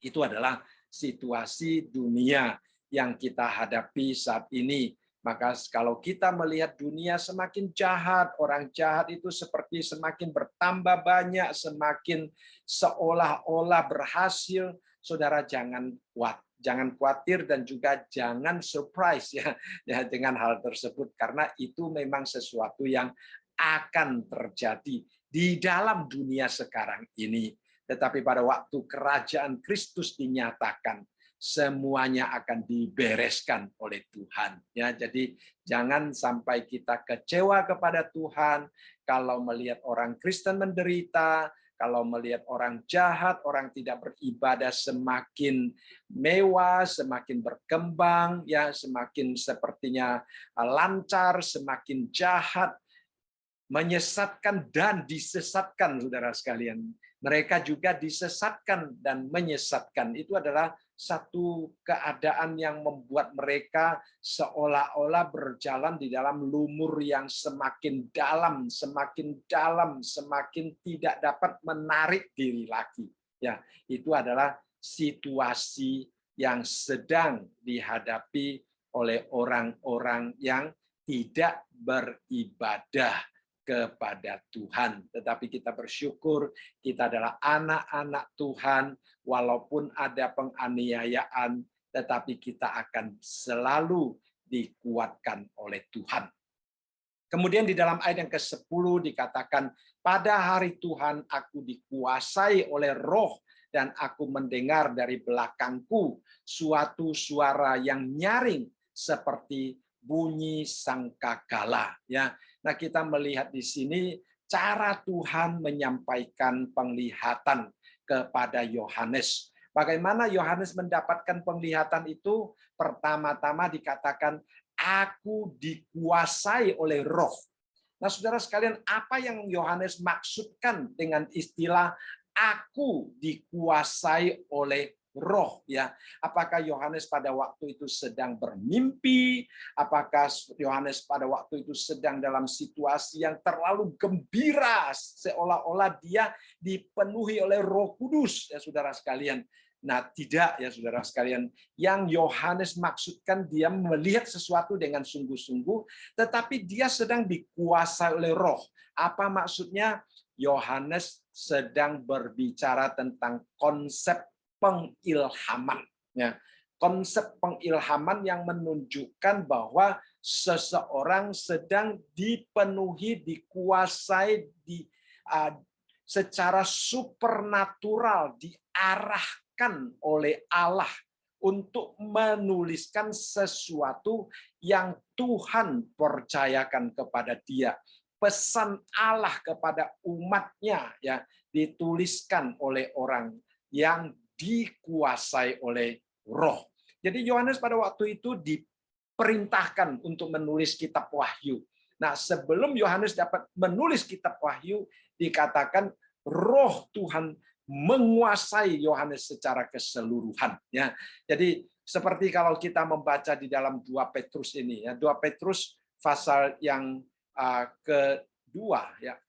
Itu adalah situasi dunia yang kita hadapi saat ini. Maka kalau kita melihat dunia semakin jahat, orang jahat itu seperti semakin bertambah banyak, semakin seolah-olah berhasil, saudara jangan khawatir dan juga jangan surprise ya dengan hal tersebut, karena itu memang sesuatu yang akan terjadi di dalam dunia sekarang ini. Tetapi pada waktu kerajaan Kristus dinyatakan, semuanya akan dibereskan oleh Tuhan. Ya, jadi jangan sampai kita kecewa kepada Tuhan kalau melihat orang Kristen menderita, kalau melihat orang jahat, orang tidak beribadah semakin mewah, semakin berkembang, ya semakin sepertinya lancar, semakin jahat, menyesatkan dan disesatkan, saudara sekalian. Mereka juga disesatkan dan menyesatkan. Itu adalah satu keadaan yang membuat mereka seolah-olah berjalan di dalam lumur yang semakin dalam, semakin tidak dapat menarik diri lagi. Ya, itu adalah situasi yang sedang dihadapi oleh orang-orang yang tidak beribadah kepada Tuhan. Tetapi kita bersyukur kita adalah anak-anak Tuhan, walaupun ada penganiayaan, tetapi kita akan selalu dikuatkan oleh Tuhan. Kemudian di dalam ayat yang ke-10 dikatakan, pada hari Tuhan aku dikuasai oleh roh dan aku mendengar dari belakangku suatu suara yang nyaring seperti bunyi sangkakala. Ya, nah kita melihat di sini cara Tuhan menyampaikan penglihatan kepada Yohanes. Bagaimana Yohanes mendapatkan penglihatan itu? Pertama-tama dikatakan, aku dikuasai oleh roh. Nah, saudara sekalian, apa yang Yohanes maksudkan dengan istilah aku dikuasai oleh roh, ya? Apakah Yohanes pada waktu itu sedang bermimpi? Apakah Yohanes pada waktu itu sedang dalam situasi yang terlalu gembira, seolah-olah dia dipenuhi oleh Roh Kudus, ya saudara sekalian? Nah, tidak ya saudara sekalian. Yang Yohanes maksudkan dia melihat sesuatu dengan sungguh-sungguh, tetapi dia sedang dikuasai oleh roh. Apa maksudnya? Yohanes sedang berbicara tentang konsep pengilhaman. Ya, konsep pengilhaman yang menunjukkan bahwa seseorang sedang dipenuhi, dikuasai, secara supernatural, diarahkan oleh Allah untuk menuliskan sesuatu yang Tuhan percayakan kepada dia. Pesan Allah kepada umatnya ya dituliskan oleh orang yang dikuasai oleh Roh. Jadi Yohanes pada waktu itu diperintahkan untuk menulis kitab Wahyu. Nah, sebelum Yohanes dapat menulis kitab Wahyu, dikatakan Roh Tuhan menguasai Yohanes secara keseluruhan ya. Jadi seperti kalau kita membaca di dalam 2 Petrus ini ya, 2 Petrus pasal yang kedua ya.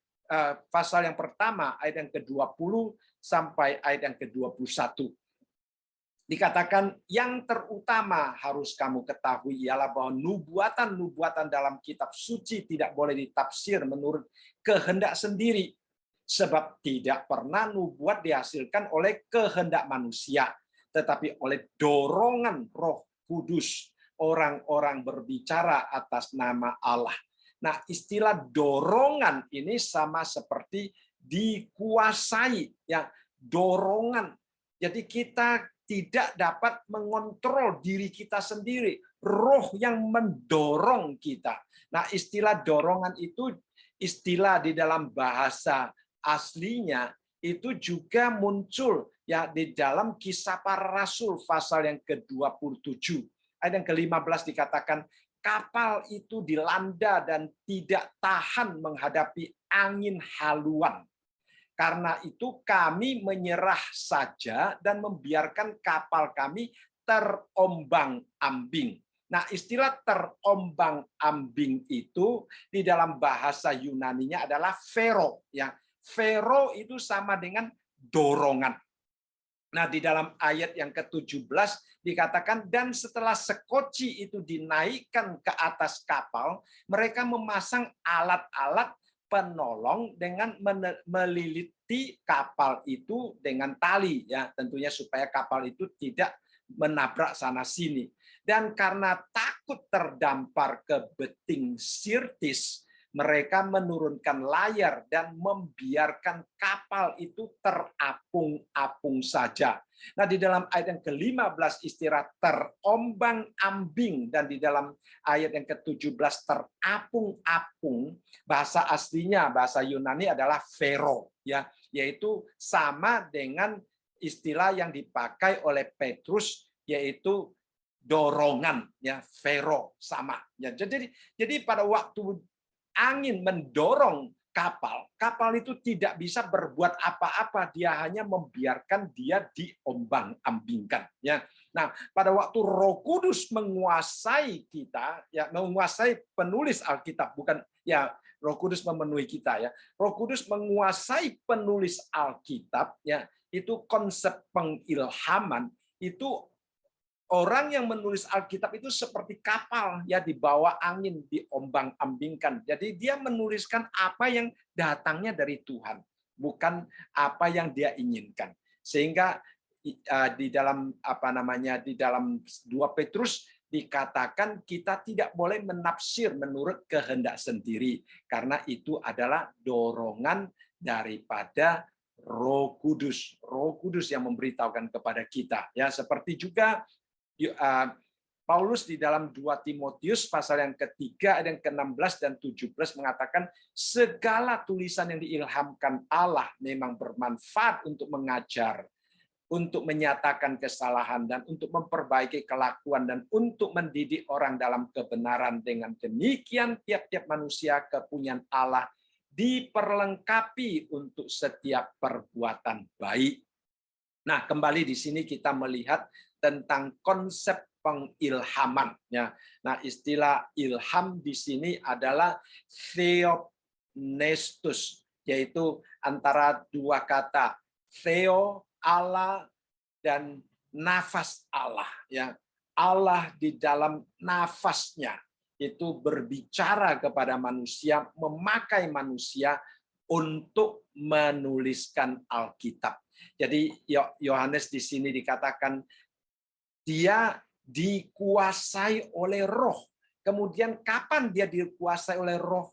Pasal yang pertama ayat yang ke-20 sampai ayat yang ke-21. Dikatakan yang terutama harus kamu ketahui ialah bahwa nubuatan-nubuatan dalam kitab suci tidak boleh ditafsir menurut kehendak sendiri. Sebab tidak pernah nubuat dihasilkan oleh kehendak manusia, tetapi oleh dorongan Roh Kudus. Orang-orang berbicara atas nama Allah. Nah, istilah dorongan ini sama seperti dikuasai, ya, dorongan. Jadi kita tidak dapat mengontrol diri kita sendiri. Roh yang mendorong kita. Nah, istilah dorongan itu istilah di dalam bahasa aslinya itu juga muncul ya di dalam Kisah Para Rasul pasal yang ke-27. Ayat yang ke-15 dikatakan kapal itu dilanda dan tidak tahan menghadapi angin haluan. Karena itu kami menyerah saja dan membiarkan kapal kami terombang-ambing. Nah, istilah terombang-ambing itu di dalam bahasa Yunaninya adalah phero ya. Phero itu sama dengan dorongan. Nah, di dalam ayat yang ke-17 dikatakan, dan setelah sekoci itu dinaikkan ke atas kapal, mereka memasang alat-alat penolong dengan meliliti kapal itu dengan tali, ya tentunya supaya kapal itu tidak menabrak sana sini. Dan karena takut terdampar ke beting Sirtis, mereka menurunkan layar dan membiarkan kapal itu terapung-apung saja. Nah, di dalam ayat yang ke-15 istilah terombang-ambing dan di dalam ayat yang ke-17 terapung-apung, bahasa aslinya bahasa Yunani adalah phero ya, yaitu sama dengan istilah yang dipakai oleh Petrus yaitu dorongan ya, phero sama ya. Jadi pada waktu angin mendorong kapal itu tidak bisa berbuat apa-apa, dia hanya membiarkan dia diombang-ambingkan ya. Nah, pada waktu Roh Kudus menguasai kita ya, menguasai penulis Alkitab, bukan ya Roh Kudus memenuhi kita ya. Roh Kudus menguasai penulis Alkitab ya, itu konsep pengilhaman itu. Orang yang menulis Alkitab itu seperti kapal ya di bawah angin diombang-ambingkan. Jadi dia menuliskan apa yang datangnya dari Tuhan, bukan apa yang dia inginkan. Sehingga di dalam di dalam 2 Petrus dikatakan kita tidak boleh menafsir menurut kehendak sendiri karena itu adalah dorongan daripada Roh Kudus. Roh Kudus yang memberitahukan kepada kita. Ya, seperti juga Paulus di dalam 2 Timotius pasal yang ketiga ayat yang ke-16 dan 17 mengatakan segala tulisan yang diilhamkan Allah memang bermanfaat untuk mengajar, untuk menyatakan kesalahan dan untuk memperbaiki kelakuan dan untuk mendidik orang dalam kebenaran. Dengan demikian tiap-tiap manusia kepunyaan Allah diperlengkapi untuk setiap perbuatan baik. Nah, kembali di sini kita melihat tentang konsep pengilhaman ya. Nah, istilah ilham di sini adalah theopnestus, yaitu antara dua kata theo Allah dan nafas Allah ya. Allah di dalam nafasnya itu berbicara kepada manusia, memakai manusia untuk menuliskan Alkitab. Jadi Yohanes di sini dikatakan dia dikuasai oleh Roh. Kemudian kapan dia dikuasai oleh Roh?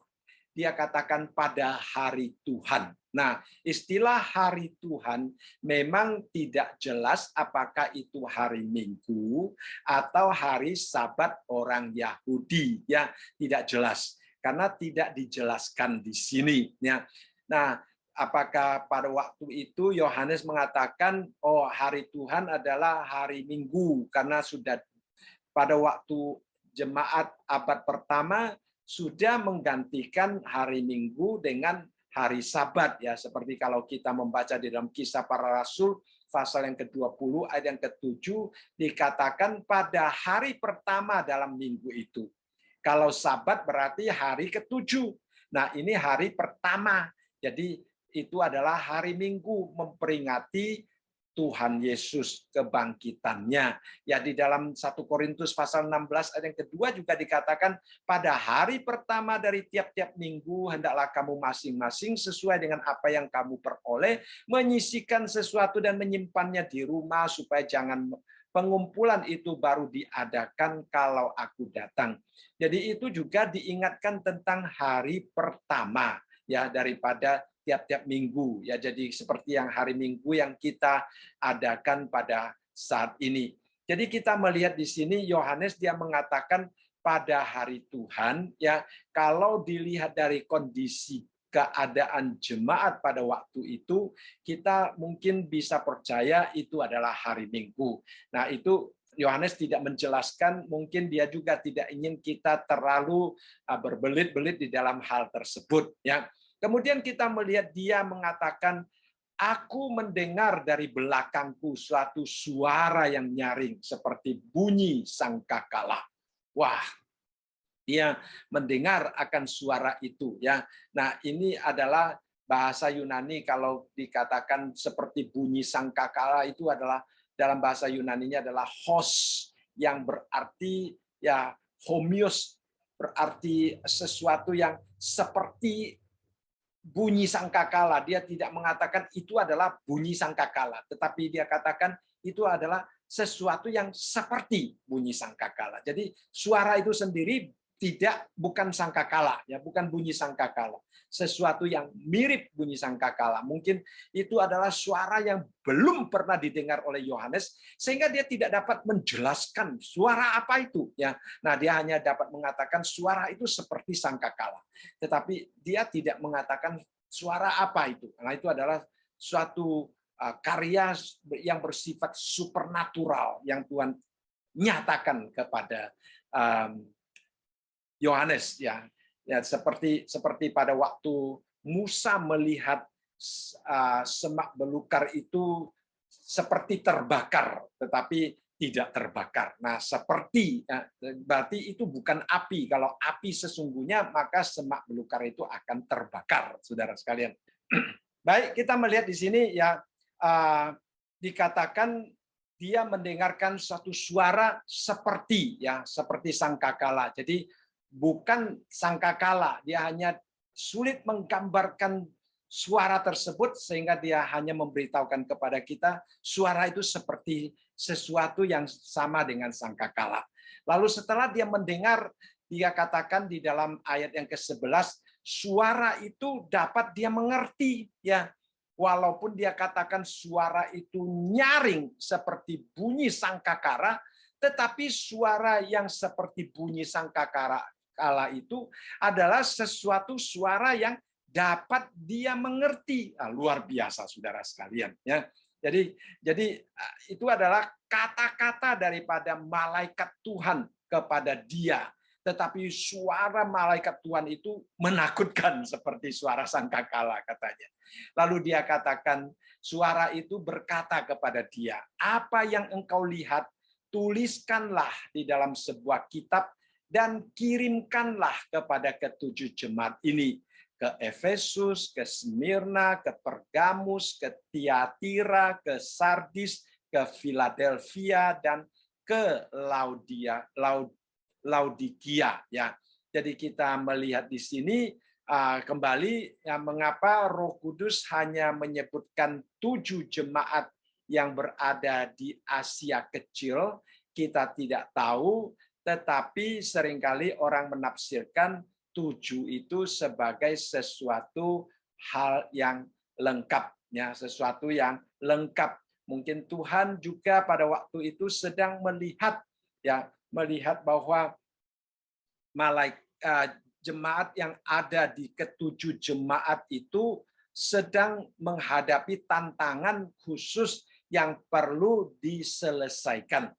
dia katakan pada hari Tuhan. Nah, istilah hari Tuhan memang tidak jelas apakah itu hari Minggu atau hari Sabat orang Yahudi, ya, tidak jelas karena tidak dijelaskan di sini, ya. Nah, apakah pada waktu itu Yohanes mengatakan, oh, hari Tuhan adalah hari Minggu karena sudah pada waktu jemaat abad pertama sudah menggantikan hari Minggu dengan hari Sabat, ya, seperti kalau kita membaca di dalam Kisah Para Rasul pasal yang ke-20 ayat yang ke-7 dikatakan pada hari pertama dalam minggu itu. Kalau Sabat berarti hari ke-7. Nah, ini hari pertama. Jadi itu adalah hari Minggu memperingati Tuhan Yesus kebangkitannya. Ya, di dalam 1 Korintus pasal 16 ayat yang kedua juga dikatakan pada hari pertama dari tiap-tiap minggu hendaklah kamu masing-masing sesuai dengan apa yang kamu peroleh menyisihkan sesuatu dan menyimpannya di rumah supaya jangan pengumpulan itu baru diadakan kalau aku datang. Jadi itu juga diingatkan tentang hari pertama, ya, daripada tiap-tiap minggu, ya. Jadi seperti yang hari Minggu yang kita adakan pada saat ini. Jadi kita melihat di sini Yohanes dia mengatakan pada hari Tuhan, ya, kalau dilihat dari kondisi keadaan jemaat pada waktu itu, kita mungkin bisa percaya itu adalah hari Minggu. Nah, itu Yohanes tidak menjelaskan, mungkin dia juga tidak ingin kita terlalu berbelit-belit di dalam hal tersebut, ya. Kemudian kita melihat dia mengatakan, aku mendengar dari belakangku suatu suara yang nyaring seperti bunyi sangkakala. Wah, dia mendengar akan suara itu, ya. Nah, ini adalah bahasa Yunani kalau dikatakan seperti bunyi sangkakala itu adalah dalam bahasa Yunaninya adalah hos yang berarti ya homios, berarti sesuatu yang seperti bunyi sangkakala. Dia tidak mengatakan itu adalah bunyi sangkakala, tetapi dia katakan itu adalah sesuatu yang seperti bunyi sangkakala. Jadi suara itu sendiri bukan sangkakala, ya, bukan bunyi sangkakala. Sesuatu yang mirip bunyi sangkakala. Mungkin itu adalah suara yang belum pernah didengar oleh Yohanes sehingga dia tidak dapat menjelaskan suara apa itu, ya. Nah, dia hanya dapat mengatakan suara itu seperti sangkakala. Tetapi dia tidak mengatakan suara apa itu. Nah, itu adalah suatu karya yang bersifat supernatural yang Tuhan nyatakan kepada Yohanes, ya. Ya, seperti pada waktu Musa melihat semak belukar itu seperti terbakar, tetapi tidak terbakar. Nah, seperti berarti itu bukan api. Kalau api sesungguhnya, maka semak belukar itu akan terbakar, saudara sekalian. Baik, kita melihat di sini, ya, dikatakan dia mendengarkan suatu suara seperti, ya, seperti sangkakala. Jadi bukan sangkakala, dia hanya sulit menggambarkan suara tersebut sehingga dia hanya memberitahukan kepada kita suara itu seperti sesuatu yang sama dengan sangkakala. Lalu setelah dia mendengar, dia katakan di dalam ayat yang ke-11, suara itu dapat dia mengerti, ya. Walaupun dia katakan suara itu nyaring seperti bunyi sangkakala, tetapi suara yang seperti bunyi sangkakala itu adalah sesuatu suara yang dapat dia mengerti. Nah, luar biasa, saudara sekalian, ya. Jadi itu adalah kata-kata daripada malaikat Tuhan kepada dia. Tetapi suara malaikat Tuhan itu menakutkan seperti suara sangkakala, katanya. Lalu dia katakan, suara itu berkata kepada dia, apa yang engkau lihat, tuliskanlah di dalam sebuah kitab dan kirimkanlah kepada ketujuh jemaat ini, ke Efesus, ke Smyrna, ke Pergamus, ke Tiatira, ke Sardis, ke Philadelphia, dan ke Laodikia, ya. Jadi kita melihat di sini kembali, ya, mengapa Roh Kudus hanya menyebutkan 7 jemaat yang berada di Asia Kecil, kita tidak tahu. Tetapi seringkali orang menafsirkan tujuh itu sebagai sesuatu hal yang lengkap, ya, sesuatu yang lengkap. Mungkin Tuhan juga pada waktu itu sedang melihat, ya, melihat bahwa jemaat yang ada di ketujuh jemaat itu sedang menghadapi tantangan khusus yang perlu diselesaikan.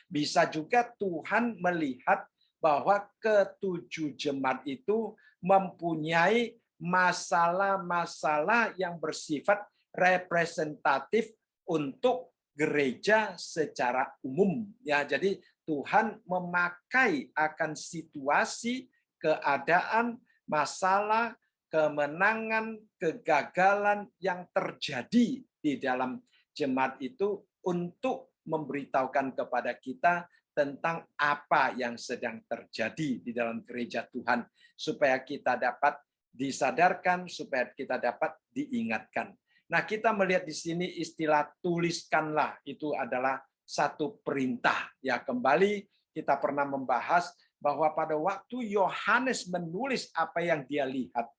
Bisa juga Tuhan melihat bahwa ketujuh jemaat itu mempunyai masalah-masalah yang bersifat representatif untuk gereja secara umum. Ya, jadi Tuhan memakai akan situasi, keadaan, masalah, kemenangan, kegagalan yang terjadi di dalam jemaat itu untuk memberitahukan kepada kita tentang apa yang sedang terjadi di dalam gereja Tuhan, supaya kita dapat disadarkan, supaya kita dapat diingatkan. Nah, kita melihat di sini istilah tuliskanlah itu adalah satu perintah. Ya, kembali kita pernah membahas bahwa pada waktu Yohanes menulis apa yang dia lihat,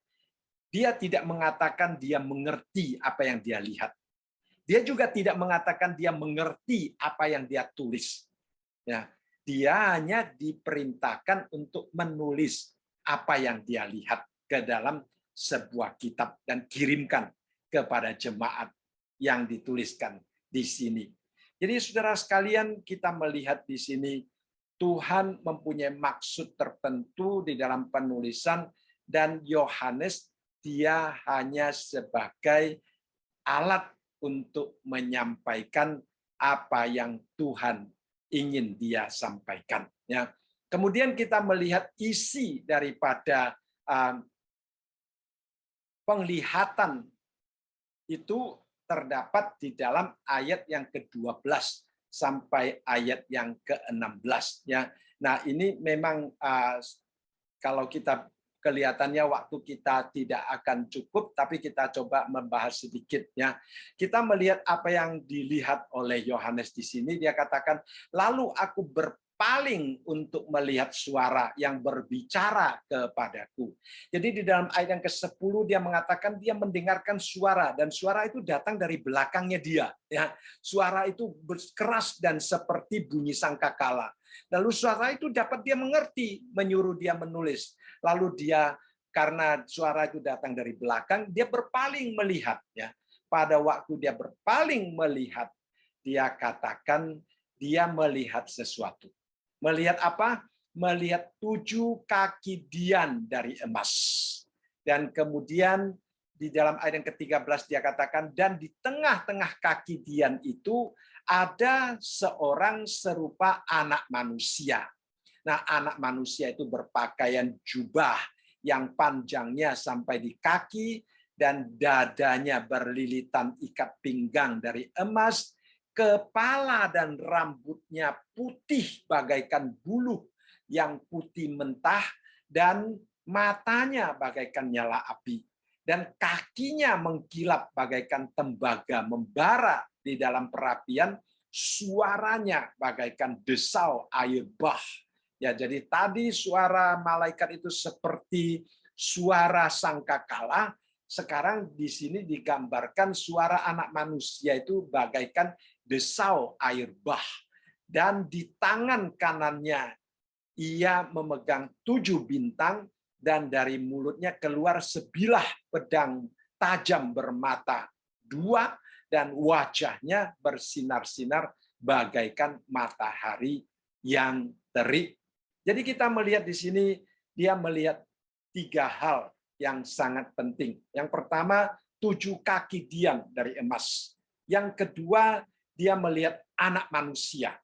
dia tidak mengatakan dia mengerti apa yang dia lihat. Dia juga tidak mengatakan dia mengerti apa yang dia tulis. Ya, dia hanya diperintahkan untuk menulis apa yang dia lihat ke dalam sebuah kitab dan kirimkan kepada jemaat yang dituliskan di sini. Jadi saudara sekalian, kita melihat di sini Tuhan mempunyai maksud tertentu di dalam penulisan, dan Yohanes dia hanya sebagai alat untuk menyampaikan apa yang Tuhan ingin dia sampaikan. Ya. Kemudian kita melihat isi daripada penglihatan itu terdapat di dalam ayat yang ke-12 sampai ayat yang ke-16. Ya. Nah, ini memang kalau kita kelihatannya waktu kita tidak akan cukup, tapi kita coba membahas sedikit. Ya. Kita melihat apa yang dilihat oleh Yohanes di sini. Dia katakan, lalu aku berpaling untuk melihat suara yang berbicara kepadaku. Jadi di dalam ayat yang ke-10 dia mengatakan dia mendengarkan suara, dan suara itu datang dari belakangnya dia. Ya. Suara itu keras dan seperti bunyi sangkakala. Lalu suara itu dapat dia mengerti, menyuruh dia menulis. Lalu dia, karena suara itu datang dari belakang, dia berpaling melihat. Ya. Pada waktu dia berpaling melihat, dia katakan dia melihat sesuatu. Melihat apa? Melihat 7 kaki dian dari emas. Dan kemudian di dalam ayat yang ke-13 dia katakan, dan di tengah-tengah kaki dian itu ada seorang serupa anak manusia. Nah, anak manusia itu berpakaian jubah yang panjangnya sampai di kaki dan dadanya berlilitan ikat pinggang dari emas, kepala dan rambutnya putih bagaikan buluh yang putih mentah, dan matanya bagaikan nyala api, dan kakinya mengkilap bagaikan tembaga membara di dalam perapian, suaranya bagaikan desau air bah. Ya, jadi tadi suara malaikat itu seperti suara sangkakala, sekarang di sini digambarkan suara anak manusia itu bagaikan desau air bah. Dan di tangan kanannya ia memegang 7 bintang, dan dari mulutnya keluar sebilah pedang tajam bermata 2, dan wajahnya bersinar-sinar bagaikan matahari yang terik. Jadi kita melihat di sini, dia melihat 3 hal yang sangat penting. Yang pertama, 7 kaki dian dari emas. Yang kedua, dia melihat anak manusia.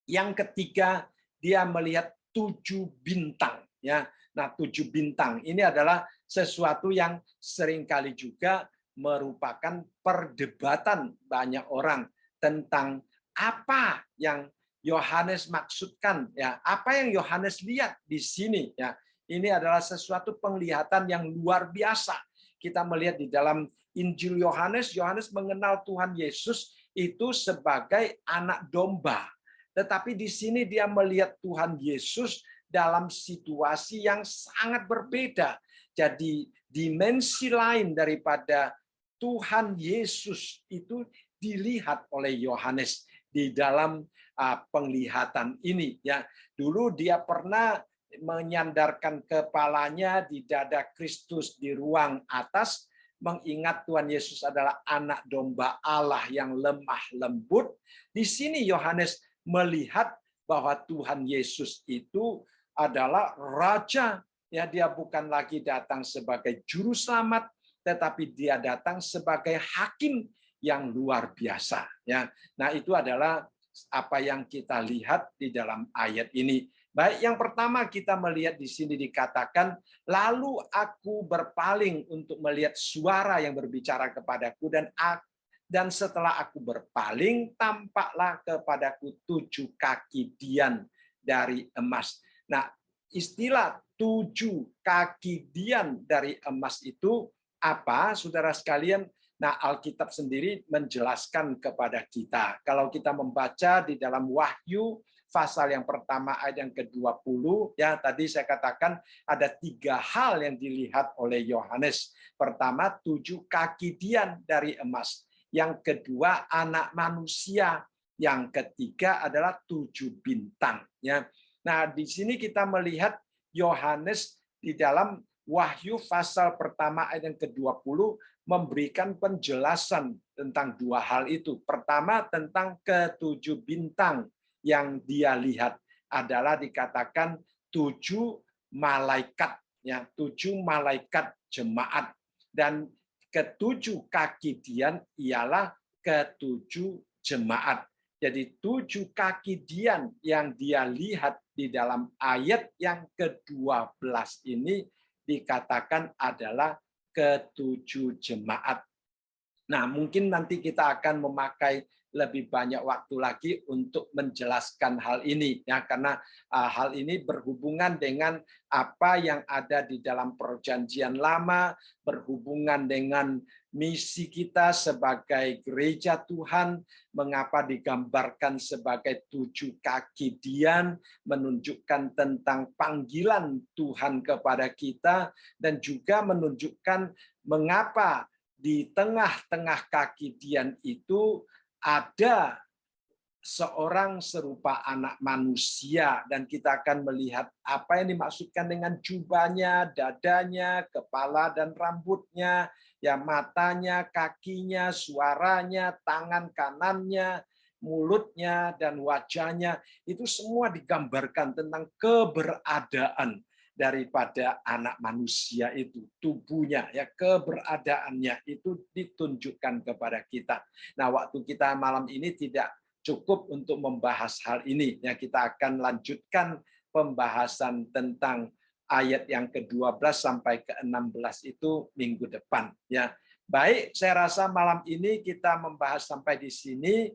Yang ketiga, dia melihat 7 bintang. Ya. Nah, 7 bintang ini adalah sesuatu yang seringkali juga merupakan perdebatan banyak orang tentang apa yang Yohanes maksudkan, ya, apa yang Yohanes lihat di sini, ya. Ini adalah sesuatu penglihatan yang luar biasa. Kita melihat di dalam Injil Yohanes, Yohanes mengenal Tuhan Yesus itu sebagai anak domba. Tetapi di sini dia melihat Tuhan Yesus dalam situasi yang sangat berbeda. Jadi dimensi lain daripada Tuhan Yesus itu dilihat oleh Yohanes di dalam penglihatan ini. Ya, dulu dia pernah menyandarkan kepalanya di dada Kristus di ruang atas, mengingat Tuhan Yesus adalah anak domba Allah yang lemah lembut. Di sini Yohanes melihat bahwa Tuhan Yesus itu adalah raja. Ya, dia bukan lagi datang sebagai juru selamat, tetapi dia datang sebagai hakim yang luar biasa. Ya, nah itu adalah apa yang kita lihat di dalam ayat ini. Baik, yang pertama kita melihat di sini dikatakan, lalu aku berpaling untuk melihat suara yang berbicara kepadaku, dan setelah aku berpaling, tampaklah kepadaku 7 kaki dian dari emas. Nah, istilah 7 kaki dian dari emas itu apa, saudara sekalian? Nah, Alkitab sendiri menjelaskan kepada kita. Kalau kita membaca di dalam Wahyu, pasal yang pertama ayat yang ke-20, ya tadi saya katakan ada 3 hal yang dilihat oleh Yohanes. Pertama, 7 kaki dian dari emas. Yang kedua, anak manusia. Yang ketiga adalah 7 bintang. Ya. Nah, di sini kita melihat Yohanes di dalam Wahyu pasal pertama ayat yang ke-20 memberikan penjelasan tentang 2 hal itu. Pertama, tentang ke-7 bintang yang dia lihat adalah dikatakan 7 malaikat, ya, 7 malaikat jemaat, dan ke-7 kaki dian ialah ke-7 jemaat. Jadi 7 kaki dian yang dia lihat di dalam ayat yang ke-12 ini dikatakan adalah ke-7 jemaat. Nah, mungkin nanti kita akan memakai lebih banyak waktu lagi untuk menjelaskan hal ini, ya, karena hal ini berhubungan dengan apa yang ada di dalam Perjanjian Lama, berhubungan dengan misi kita sebagai gereja Tuhan, mengapa digambarkan sebagai 7 kaki dian, menunjukkan tentang panggilan Tuhan kepada kita, dan juga menunjukkan mengapa di tengah-tengah kaki dian itu ada seorang serupa anak manusia, dan kita akan melihat apa yang dimaksudkan dengan jubahnya, dadanya, kepala dan rambutnya, ya, matanya, kakinya, suaranya, tangan kanannya, mulutnya dan wajahnya. Itu semua digambarkan tentang keberadaan daripada anak manusia itu, tubuhnya, ya, keberadaannya itu ditunjukkan kepada kita. Nah, waktu kita malam ini tidak cukup untuk membahas hal ini, ya, kita akan lanjutkan pembahasan tentang ayat yang ke-12 sampai ke-16 itu minggu depan, ya. Baik, saya rasa malam ini kita membahas sampai di sini.